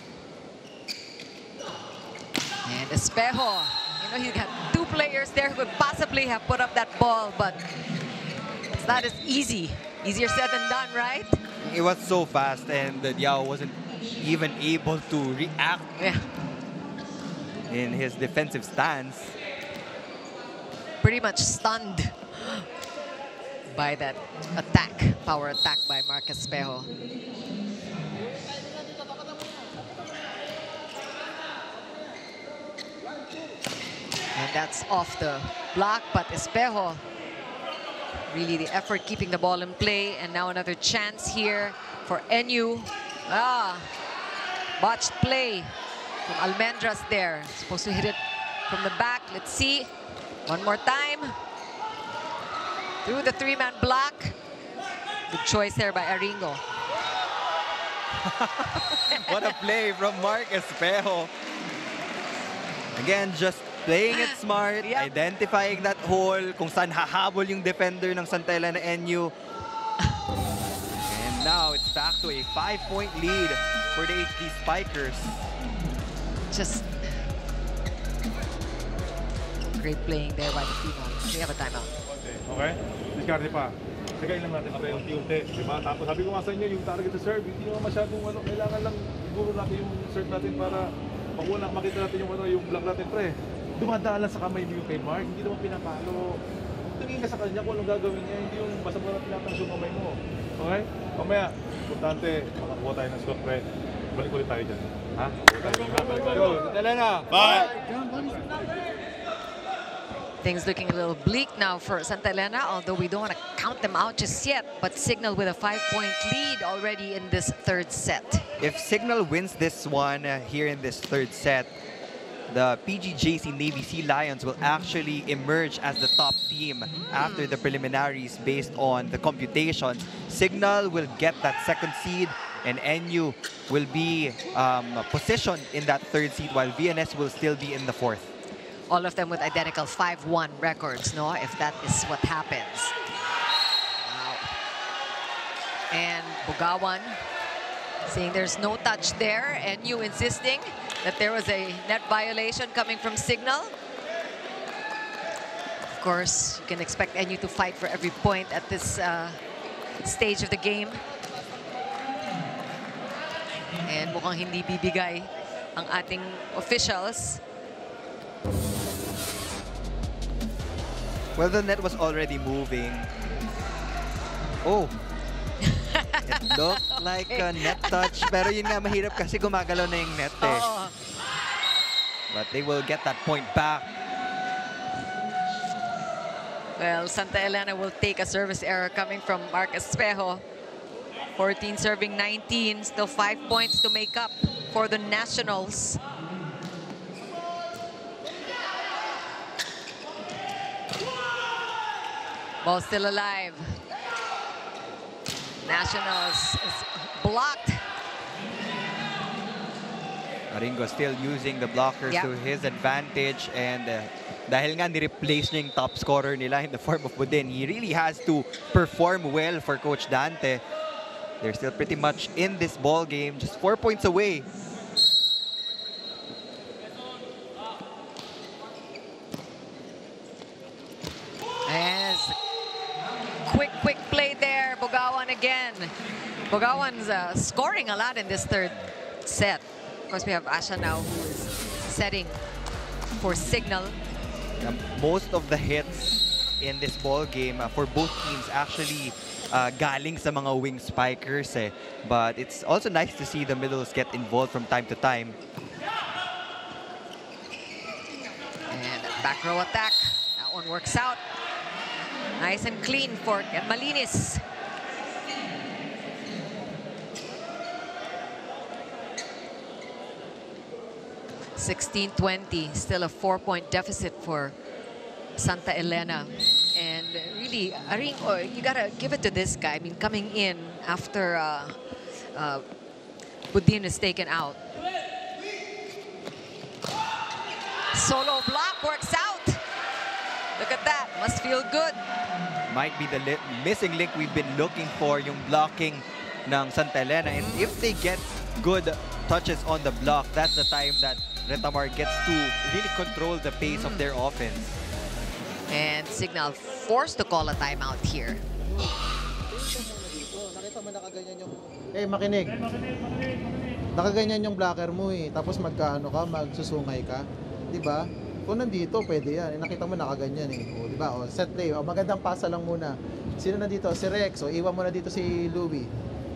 Speaker 2: And Espejo, you know, he got two players there who could possibly have put up that ball, but it's not as easy. Easier said than done, right?
Speaker 3: It was so fast, and Yao wasn't even able to react in his defensive stance.
Speaker 2: Pretty much stunned by that attack, power attack by Marcus Espejo. And that's off the block, but Espejo, really the effort keeping the ball in play. And now another chance here for NU. Botched play from Almendras there. Supposed to hit it from the back. Let's see. One more time. Through the three-man block. Good choice there by Aringo.
Speaker 3: What a play from Mark Espejo. Again, just playing it smart, identifying that hole, kung saan hahabol yung defender ng Santa Elena NU. And now it's back to a 5-point lead for the HD Spikers.
Speaker 2: Just great playing there by the Pinoms. They have a timeout.
Speaker 5: Okay? Discarte pa. Sagayin lang natin pa unti-unti. Diba? Tapos sabi ko nga sa inyo, yung target to serve, hindi naman masyadong kailangan lang siguro natin yung serve natin para pag-unang makita natin yung block natin, pre. Dumadaan lang sa kamay niyo kay Mark, hindi naman pinapalo. Tingin ka sa kanya kung anong gagawin niya, hindi yung basta mo na pinapang yung kamay mo. Okay? Mamaya, importante, makakuha tayo ng score, pre. Balik ulit tayo dyan. Ha? Balik tayo. Elena! Bye!
Speaker 2: Things looking a little bleak now for Santa Elena, although we don't want to count them out just yet. But Signal with a 5-point lead already in this third set.
Speaker 3: If Signal wins this one here in this third set, the PGJC Navy Sea Lions will actually emerge as the top team after the preliminaries based on the computations. Signal will get that second seed, and NU will be positioned in that third seed, while VNS will still be in the fourth.
Speaker 2: All of them with identical 5-1 records, no? If that is what happens. Wow. And Bugawan saying there's no touch there. NU insisting that there was a net violation coming from Signal. Of course, you can expect NU to fight for every point at this stage of the game. And mukhang hindi bibigay ang ating officials.
Speaker 3: Well, the net was already moving. Oh. It looked like a net touch. Pero yun nga, mahirap kasi gumagalaw na yung net eh. But they will get that point back.
Speaker 2: Well, Santa Elena will take a service error coming from Marcus Espejo. 14 serving 19. Still 5 points to make up for the Nationals. Ball still alive. Nationals is blocked.
Speaker 3: Ringo still using the blockers to his advantage, and dahil nga ni-replace niya yung top scorer nila in the form of Budin, he really has to perform well for Coach Dante. They're still pretty much in this ball game, just 4 points away.
Speaker 2: As quick play there, Bogawan again. Bogawan's scoring a lot in this third set. Of course, we have Asha now who's setting for Signal.
Speaker 3: Most of the hits in this ball game for both teams actually galing sa mga wing spikers eh. But it's also nice to see the middles get involved from time to time.
Speaker 2: And back row attack. That one works out. Nice and clean for Malinis. (16-20), still a 4-point deficit for Santa Elena. And really, Aringo, you gotta give it to this guy. I mean, coming in after Budin is taken out. Solo block works out. Look at that, must feel good.
Speaker 3: Might be the missing link we've been looking for, yung blocking ng Santa Elena. And if they get good touches on the block, that's the time that Retamar gets to really control the pace of their offense.
Speaker 2: And Signal forced to call a timeout here.
Speaker 6: Nakita mo nakaganyan yung... makinig. Nakaganyan yung blocker mo eh. Tapos magkaano ka, magsusungay ka. Diba? Kung nandito, pwede yan. Nakita mo nakaganyan eh. O, diba? O, set play. O, magandang pasa lang muna. Sino nandito? Si Rex. O, iwan mo na dito si Louie.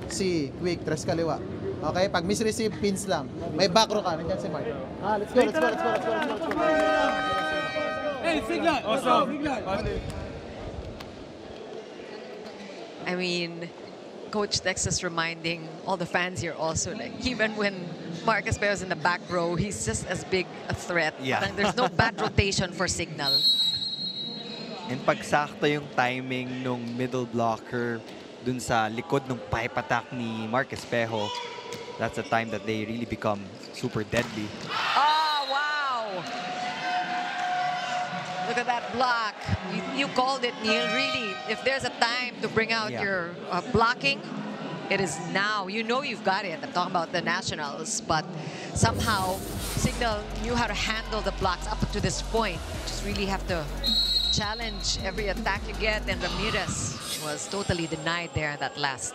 Speaker 6: Si Quick, tres kaliwa. Okay? Pag misreceive, pins lang. May back row ka. Nandiyan si Mark. Let's go.
Speaker 9: Hey, Signal!
Speaker 2: I mean, Coach Tex is reminding all the fans here also, like, even when Marcus Beo's in the back row, he's just as big a threat.
Speaker 3: Yeah.
Speaker 2: There's no bad rotation for Signal.
Speaker 3: And pagsakto yung timing nung middle blocker dun sa likod ng pipe attack ni Marcus Pejo, that's the time that they really become super deadly.
Speaker 2: Oh, wow! Look at that block. You called it, Neil. Really, if there's a time to bring out your blocking, it is now. You know you've got it. I'm talking about the Nationals, but somehow Signal knew how to handle the blocks up to this point. Just really have to challenge every attack you get, and Ramirez was totally denied there in that last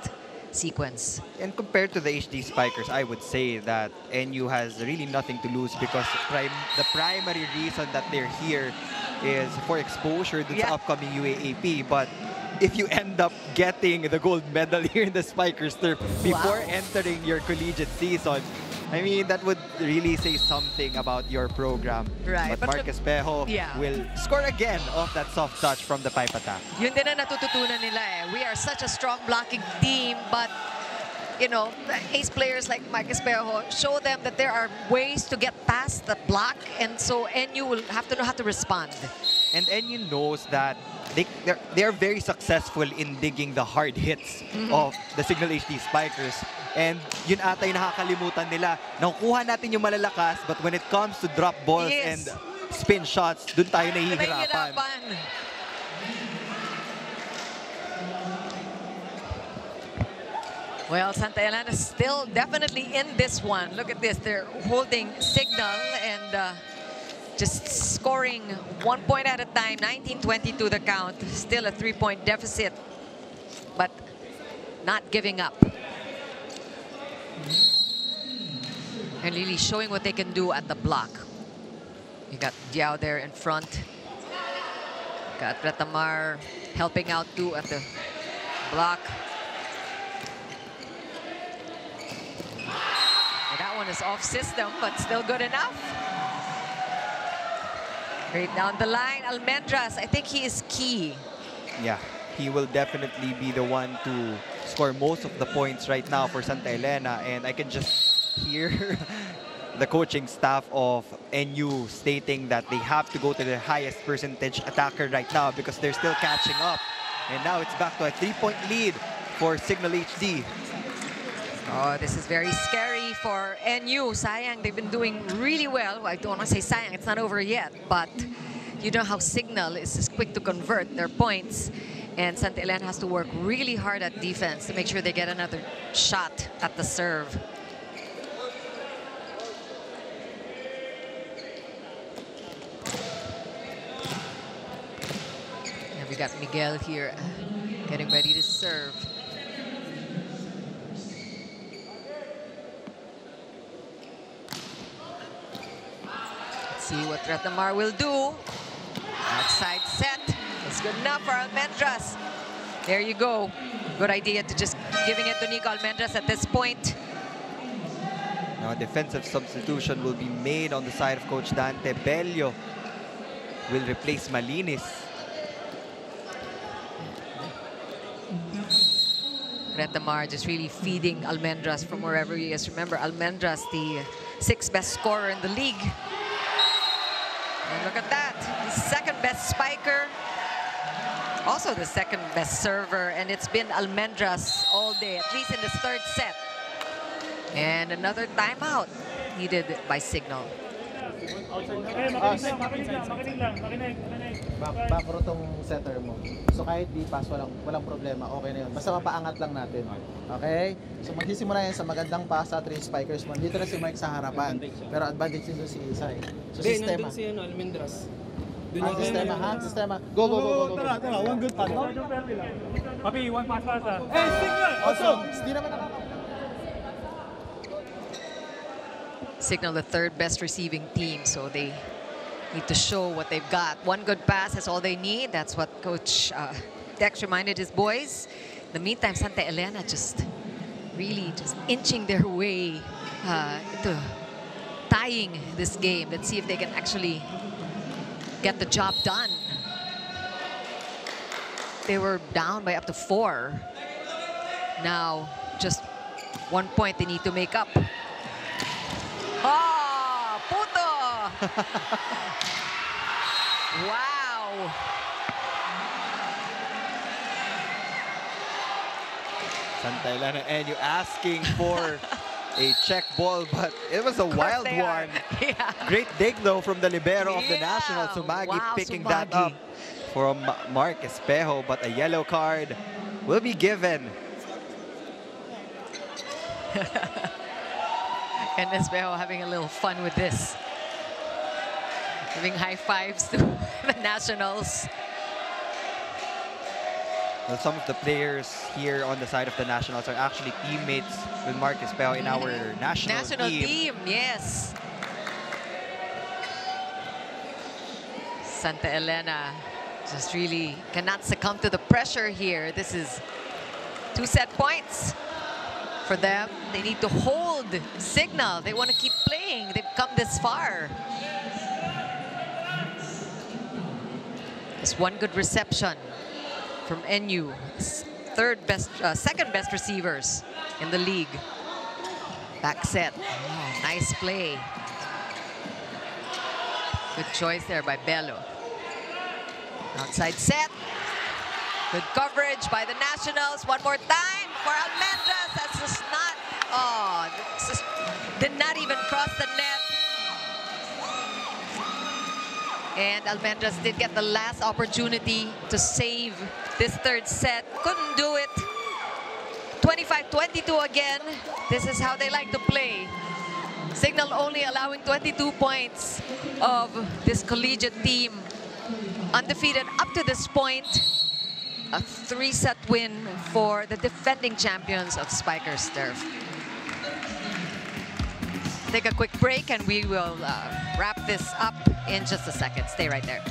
Speaker 2: sequence.
Speaker 3: And compared to the HD Spikers, I would say that NU has really nothing to lose, because the primary reason that they're here is for exposure to the upcoming UAAP. But if you end up getting the gold medal here in the Spikers turf before entering your collegiate season, I mean, that would really say something about your program.
Speaker 2: Right.
Speaker 3: But Marcus Pejo will score again off that soft touch from the pipe attack.
Speaker 2: Yun din ang natututunan nila eh. We are such a strong blocking team, but you know, the ace players like Marcus Pejo show them that there are ways to get past the block, and so NU will have to know how to respond.
Speaker 3: And NU knows that they're very successful in digging the hard hits of the Signal HD Spikers. And yun ata yung nakakalimutan nila. Nakukuha natin yung malalakas, but when it comes to drop balls and spin shots, dun tayo nahihirapan.
Speaker 2: Well, Santa Elena is still definitely in this one. Look at this. They're holding Signal and just scoring 1 point at a time. 19-22 the count. Still a 3-point deficit, but not giving up. And really showing what they can do at the block. You got Diao there in front. Got Retamar helping out too at the block. And that one is off system, but still good enough. Right down the line, Almendras, I think he is key.
Speaker 3: Yeah, he will definitely be the one to score most of the points right now for Santa Elena. And I can just hear the coaching staff of NU stating that they have to go to the highest percentage attacker right now because they're still catching up. And now it's back to a 3-point lead for Signal HD.
Speaker 2: Oh, this is very scary for NU. Sayang, they've been doing really well. I don't want to say sayang, it's not over yet. But you know how Signal is just quick to convert their points. And Santa Elena has to work really hard at defense to make sure they get another shot at the serve. And we got Miguel here getting ready to serve. Let's see what Retamar will do. Outside set. It's good enough for Almendras. There you go. Good idea to just giving it to Nico Almendras at this point.
Speaker 3: Now a defensive substitution will be made on the side of Coach Dante. Bello will replace Malinis.
Speaker 2: Retamar just really feeding Almendras from wherever he is. Remember, Almendras, the 6th best scorer in the league. And look at that. He's 2nd best spiker. Also the 2nd best server. And it's been Almendras all day, at least in this 3rd set. And another timeout needed by Signal.
Speaker 6: Back row tong setter mo. So kahit di pass, walang problema. Okay na yun. Basta mapaangat lang natin. Okay? So magsisimula yan sa magandang pass sa 3 spikers mo. Dito na si Mike sa harapan. Pero advantage nito si Isay. So sistema.
Speaker 9: si Almendras.
Speaker 6: Sistema ha? Sistema. Go, go, go, go, go.
Speaker 9: Tara, one good pass. Papi, one pass. Hey, Signal!
Speaker 6: Awesome. Hindi naman nakaka...
Speaker 2: Signal the 3rd best receiving team, so they need to show what they've got. One good pass is all they need. That's what Coach Dex reminded his boys. In the meantime, Santa Elena just really just inching their way into tying this game. Let's see if they can actually get the job done. They were down by up to 4. Now, just 1 point they need to make up. Oh, puto! Wow!
Speaker 3: Santa Elena and you asking for a check ball, but it was a wild one.
Speaker 2: Yeah.
Speaker 3: Great dig though from the libero of the National, Sumagi,
Speaker 2: Wow,
Speaker 3: picking
Speaker 2: Sumagi.
Speaker 3: that up from Mark Espejo, but a yellow card will be given.
Speaker 2: And Espejo having a little fun with this. Giving high fives to the Nationals.
Speaker 3: Well, some of the players here on the side of the Nationals are actually teammates with Mark Espejo in our national
Speaker 2: team, yes. Santa Elena just really cannot succumb to the pressure here. This is 2 set points for them. They need to hold Signal. They want to keep playing. They've come this far. Just one good reception from NU. 2nd best receivers in the league. Back set. Oh, nice play. Good choice there by Bello. Outside set. Good coverage by the Nationals. One more time for Almendras. That's just not, oh, just did not even cross the net. And Almendras did get the last opportunity to save this 3rd set. Couldn't do it. 25-22 again. This is how they like to play. Signal only allowing 22 points of this collegiate team. Undefeated up to this point. A 3-set win for the defending champions of Spikers Turf. Take a quick break and we will wrap this up in just a second. Stay right there.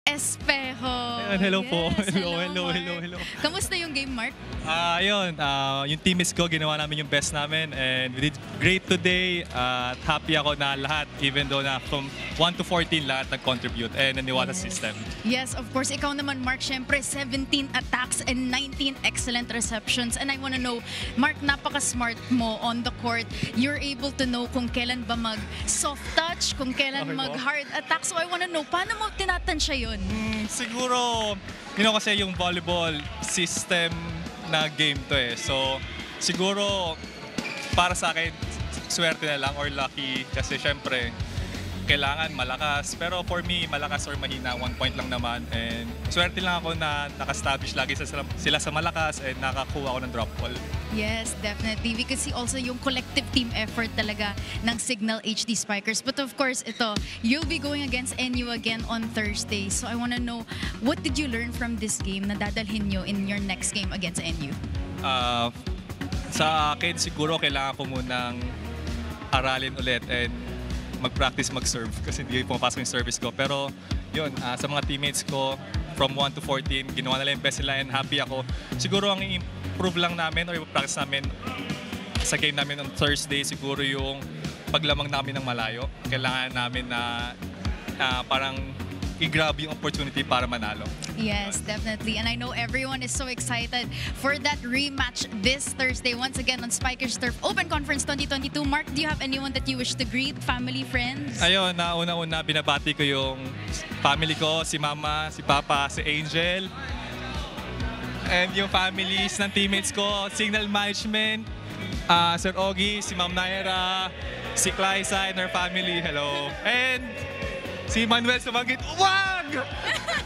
Speaker 4: Espejo.
Speaker 10: Ayan, hello po.
Speaker 4: Yes,
Speaker 10: Hello.
Speaker 4: Mark. Kamusta yung game, Mark?
Speaker 10: Yung teammates ko, ginawa namin yung best namin and we did great today. At happy ako na lahat, even though na from 1 to 14 lahat nag-contribute and naniwala sa system.
Speaker 4: Yes, of course. Ikaw naman, Mark, syempre 17 attacks and 19 excellent receptions. And I wanna know, Mark, napaka-smart mo on the court. You're able to know kung kailan ba mag-soft touch, kung kailan
Speaker 10: Okay po.
Speaker 4: mag-hard attack. So I wanna know, paano mo tinatansya yun?
Speaker 10: Siguro, kasi yung volleyball system na game to eh. So, siguro, para sa akin, swerte na lang or lucky kasi syempre, kailangan malakas. Pero for me, malakas or mahina, 1 point lang naman. And swerte lang ako na naka-establish lagi sila sa malakas and nakakuha ako ng drop ball.
Speaker 4: Yes, definitely. We could see also yung collective team effort talaga ng Signal HD Spikers. But of course, you'll be going against NU again on Thursday. So I wanna know, what did you learn from this game na dadalhin nyo in your next game against NU?
Speaker 10: Sa akin, siguro kailangan ko munang aralin ulit and mag-practice mag-serve kasi hindi pumapasok yung service ko. Pero yun, sa mga teammates ko, from 1 to 14, ginawa nila yung best nila and happy ako. Siguro ang i-improve lang namin or i-practice namin sa game namin on Thursday, siguro yung paglamang namin ng malayo. Kailangan namin na parang i-grab yung opportunity para manalo.
Speaker 4: Yes, definitely. And I know everyone is so excited for that rematch this Thursday once again on Spikers Turf Open Conference 2022. Mark, do you have anyone that you wish to greet? Family, friends?
Speaker 10: Ayun, una-una binabati ko yung family ko, si Mama, si Papa, si Angel. And yung families ng teammates ko, Signal Management, Sir Ogie, si Ma'am Naira, si Clysa and her family, hello. And si Manuel Sumanggit, wag!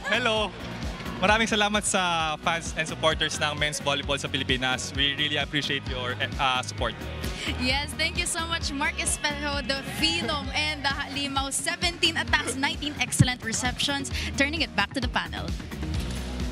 Speaker 10: Hello. Maraming salamat sa fans and supporters ng men's volleyball sa Pilipinas. We really appreciate your support.
Speaker 4: Yes, thank you so much, Mark Espejo, the Phenom and the Halimaw. 17 attacks, 19 excellent receptions. Turning it back to the panel.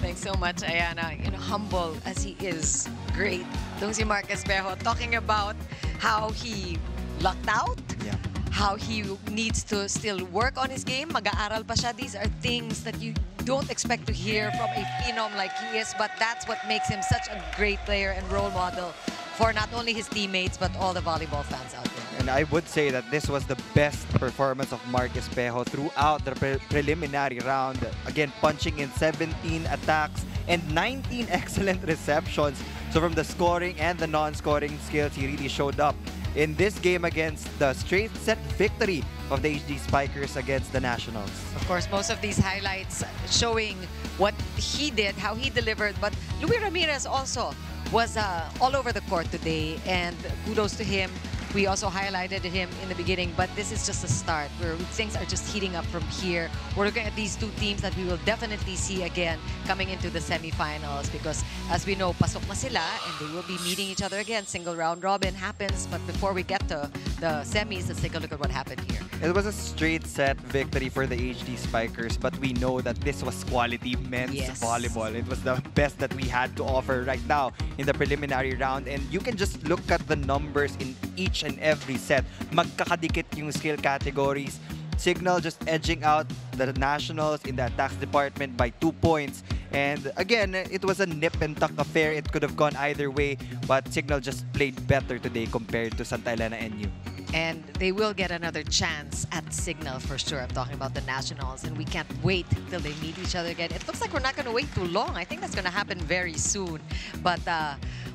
Speaker 2: Thanks so much, Ayana. Humble as he is, great. Itong si Mark Espejo talking about how he lucked out.
Speaker 3: Yeah.
Speaker 2: How he needs to still work on his game. Mag-aaral pa siya. These are things that you don't expect to hear from a phenom like he is, but that's what makes him such a great player and role model for not only his teammates, but all the volleyball fans out there.
Speaker 3: And I would say that this was the best performance of Mark Espejo throughout the preliminary round. Again, punching in 17 attacks and 19 excellent receptions. So from the scoring and the non-scoring skills, he really showed up in this game against the straight set victory of the HD Spikers against the Nationals.
Speaker 2: Of course, most of these highlights showing what he did, how he delivered, but Luis Ramirez also was all over the court today, and kudos to him. We also highlighted him in the beginning, but this is just a start where things are just heating up from here. We're looking at these two teams that we will definitely see again coming into the semifinals because as we know, pasok na sila and they will be meeting each other again. Single round robin happens, but before we get to the semis, let's take a look at what happened here.
Speaker 3: It was a straight set victory for the HD Spikers, but we know that this was quality men's volleyball. It was the best that we had to offer right now in the preliminary round, and you can just look at the numbers in each and every set. Magkakadikit yung skill categories. Signal just edging out the Nationals in the attacks department by 2 points. And again, it was a nip and tuck affair. It could have gone either way, but Signal just played better today compared to Santa Elena NU.
Speaker 2: And they will get another chance at Signal for sure. I'm talking about the Nationals, and we can't wait till they meet each other again. It looks like we're not going to wait too long. I think that's going to happen very soon. But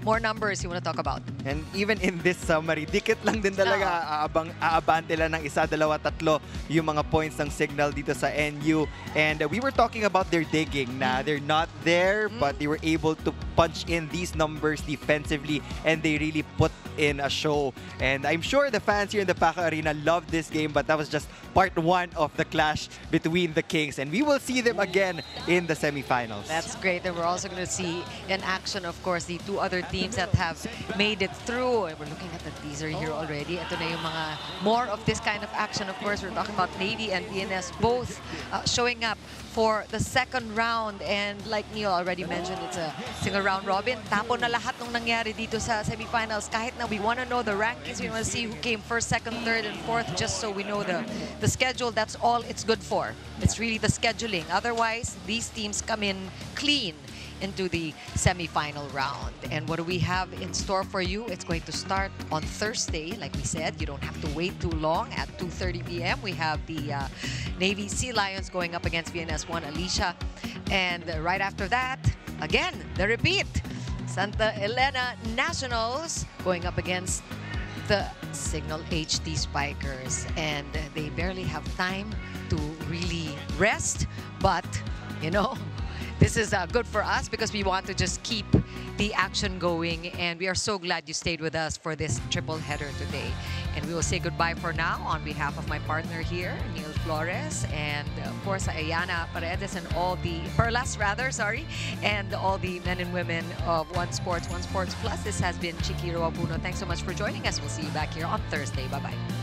Speaker 2: more numbers you want to talk about?
Speaker 3: And even in this summary, dikit lang din talaga. Aabante lang ng isa, dalawa, tatlo yung mga points ng Signal dito sa NU. And we were talking about their digging na they're not there, but they were able to punch in these numbers defensively, and they really put in a show. And I'm sure the fans here in the Paca Arena loved this game, but that was just part one of the clash between the Kings. And we will see them again in the semifinals.
Speaker 2: That's great. And we're also going to see in action, of course, the two other teams that have made it through. And we're looking at the teaser here already. Ito na yung mga more of this kind of action. Of course, we're talking about Navy and PNS both showing up for the second round. And like Neil already mentioned, it's a single round robin. Tapo na lahat ng nangyari dito sa semifinals. Kahit na we want to know the rankings, we want to see who came first, second, third, and fourth, just so we know the schedule. That's all it's good for. It's really the scheduling. Otherwise, these teams come in clean into the semi-final round. And what do we have in store for you? It's going to start on Thursday. Like we said, you don't have to wait too long. At 2:30 p.m., we have the Navy Sea Lions going up against VNS1 Alicia. And right after that, again, the repeat. Santa Elena Nationals going up against the Signal HD Spikers. And they barely have time to really rest. But, you know, this is good for us because we want to just keep the action going. And we are so glad you stayed with us for this triple header today. And we will say goodbye for now on behalf of my partner here, Neil Flores, and of course, Ayana Paredes and all the Perlas, rather, sorry, and all the men and women of One Sports Plus. This has been Chiki Roapuno. Thanks so much for joining us. We'll see you back here on Thursday. Bye-bye.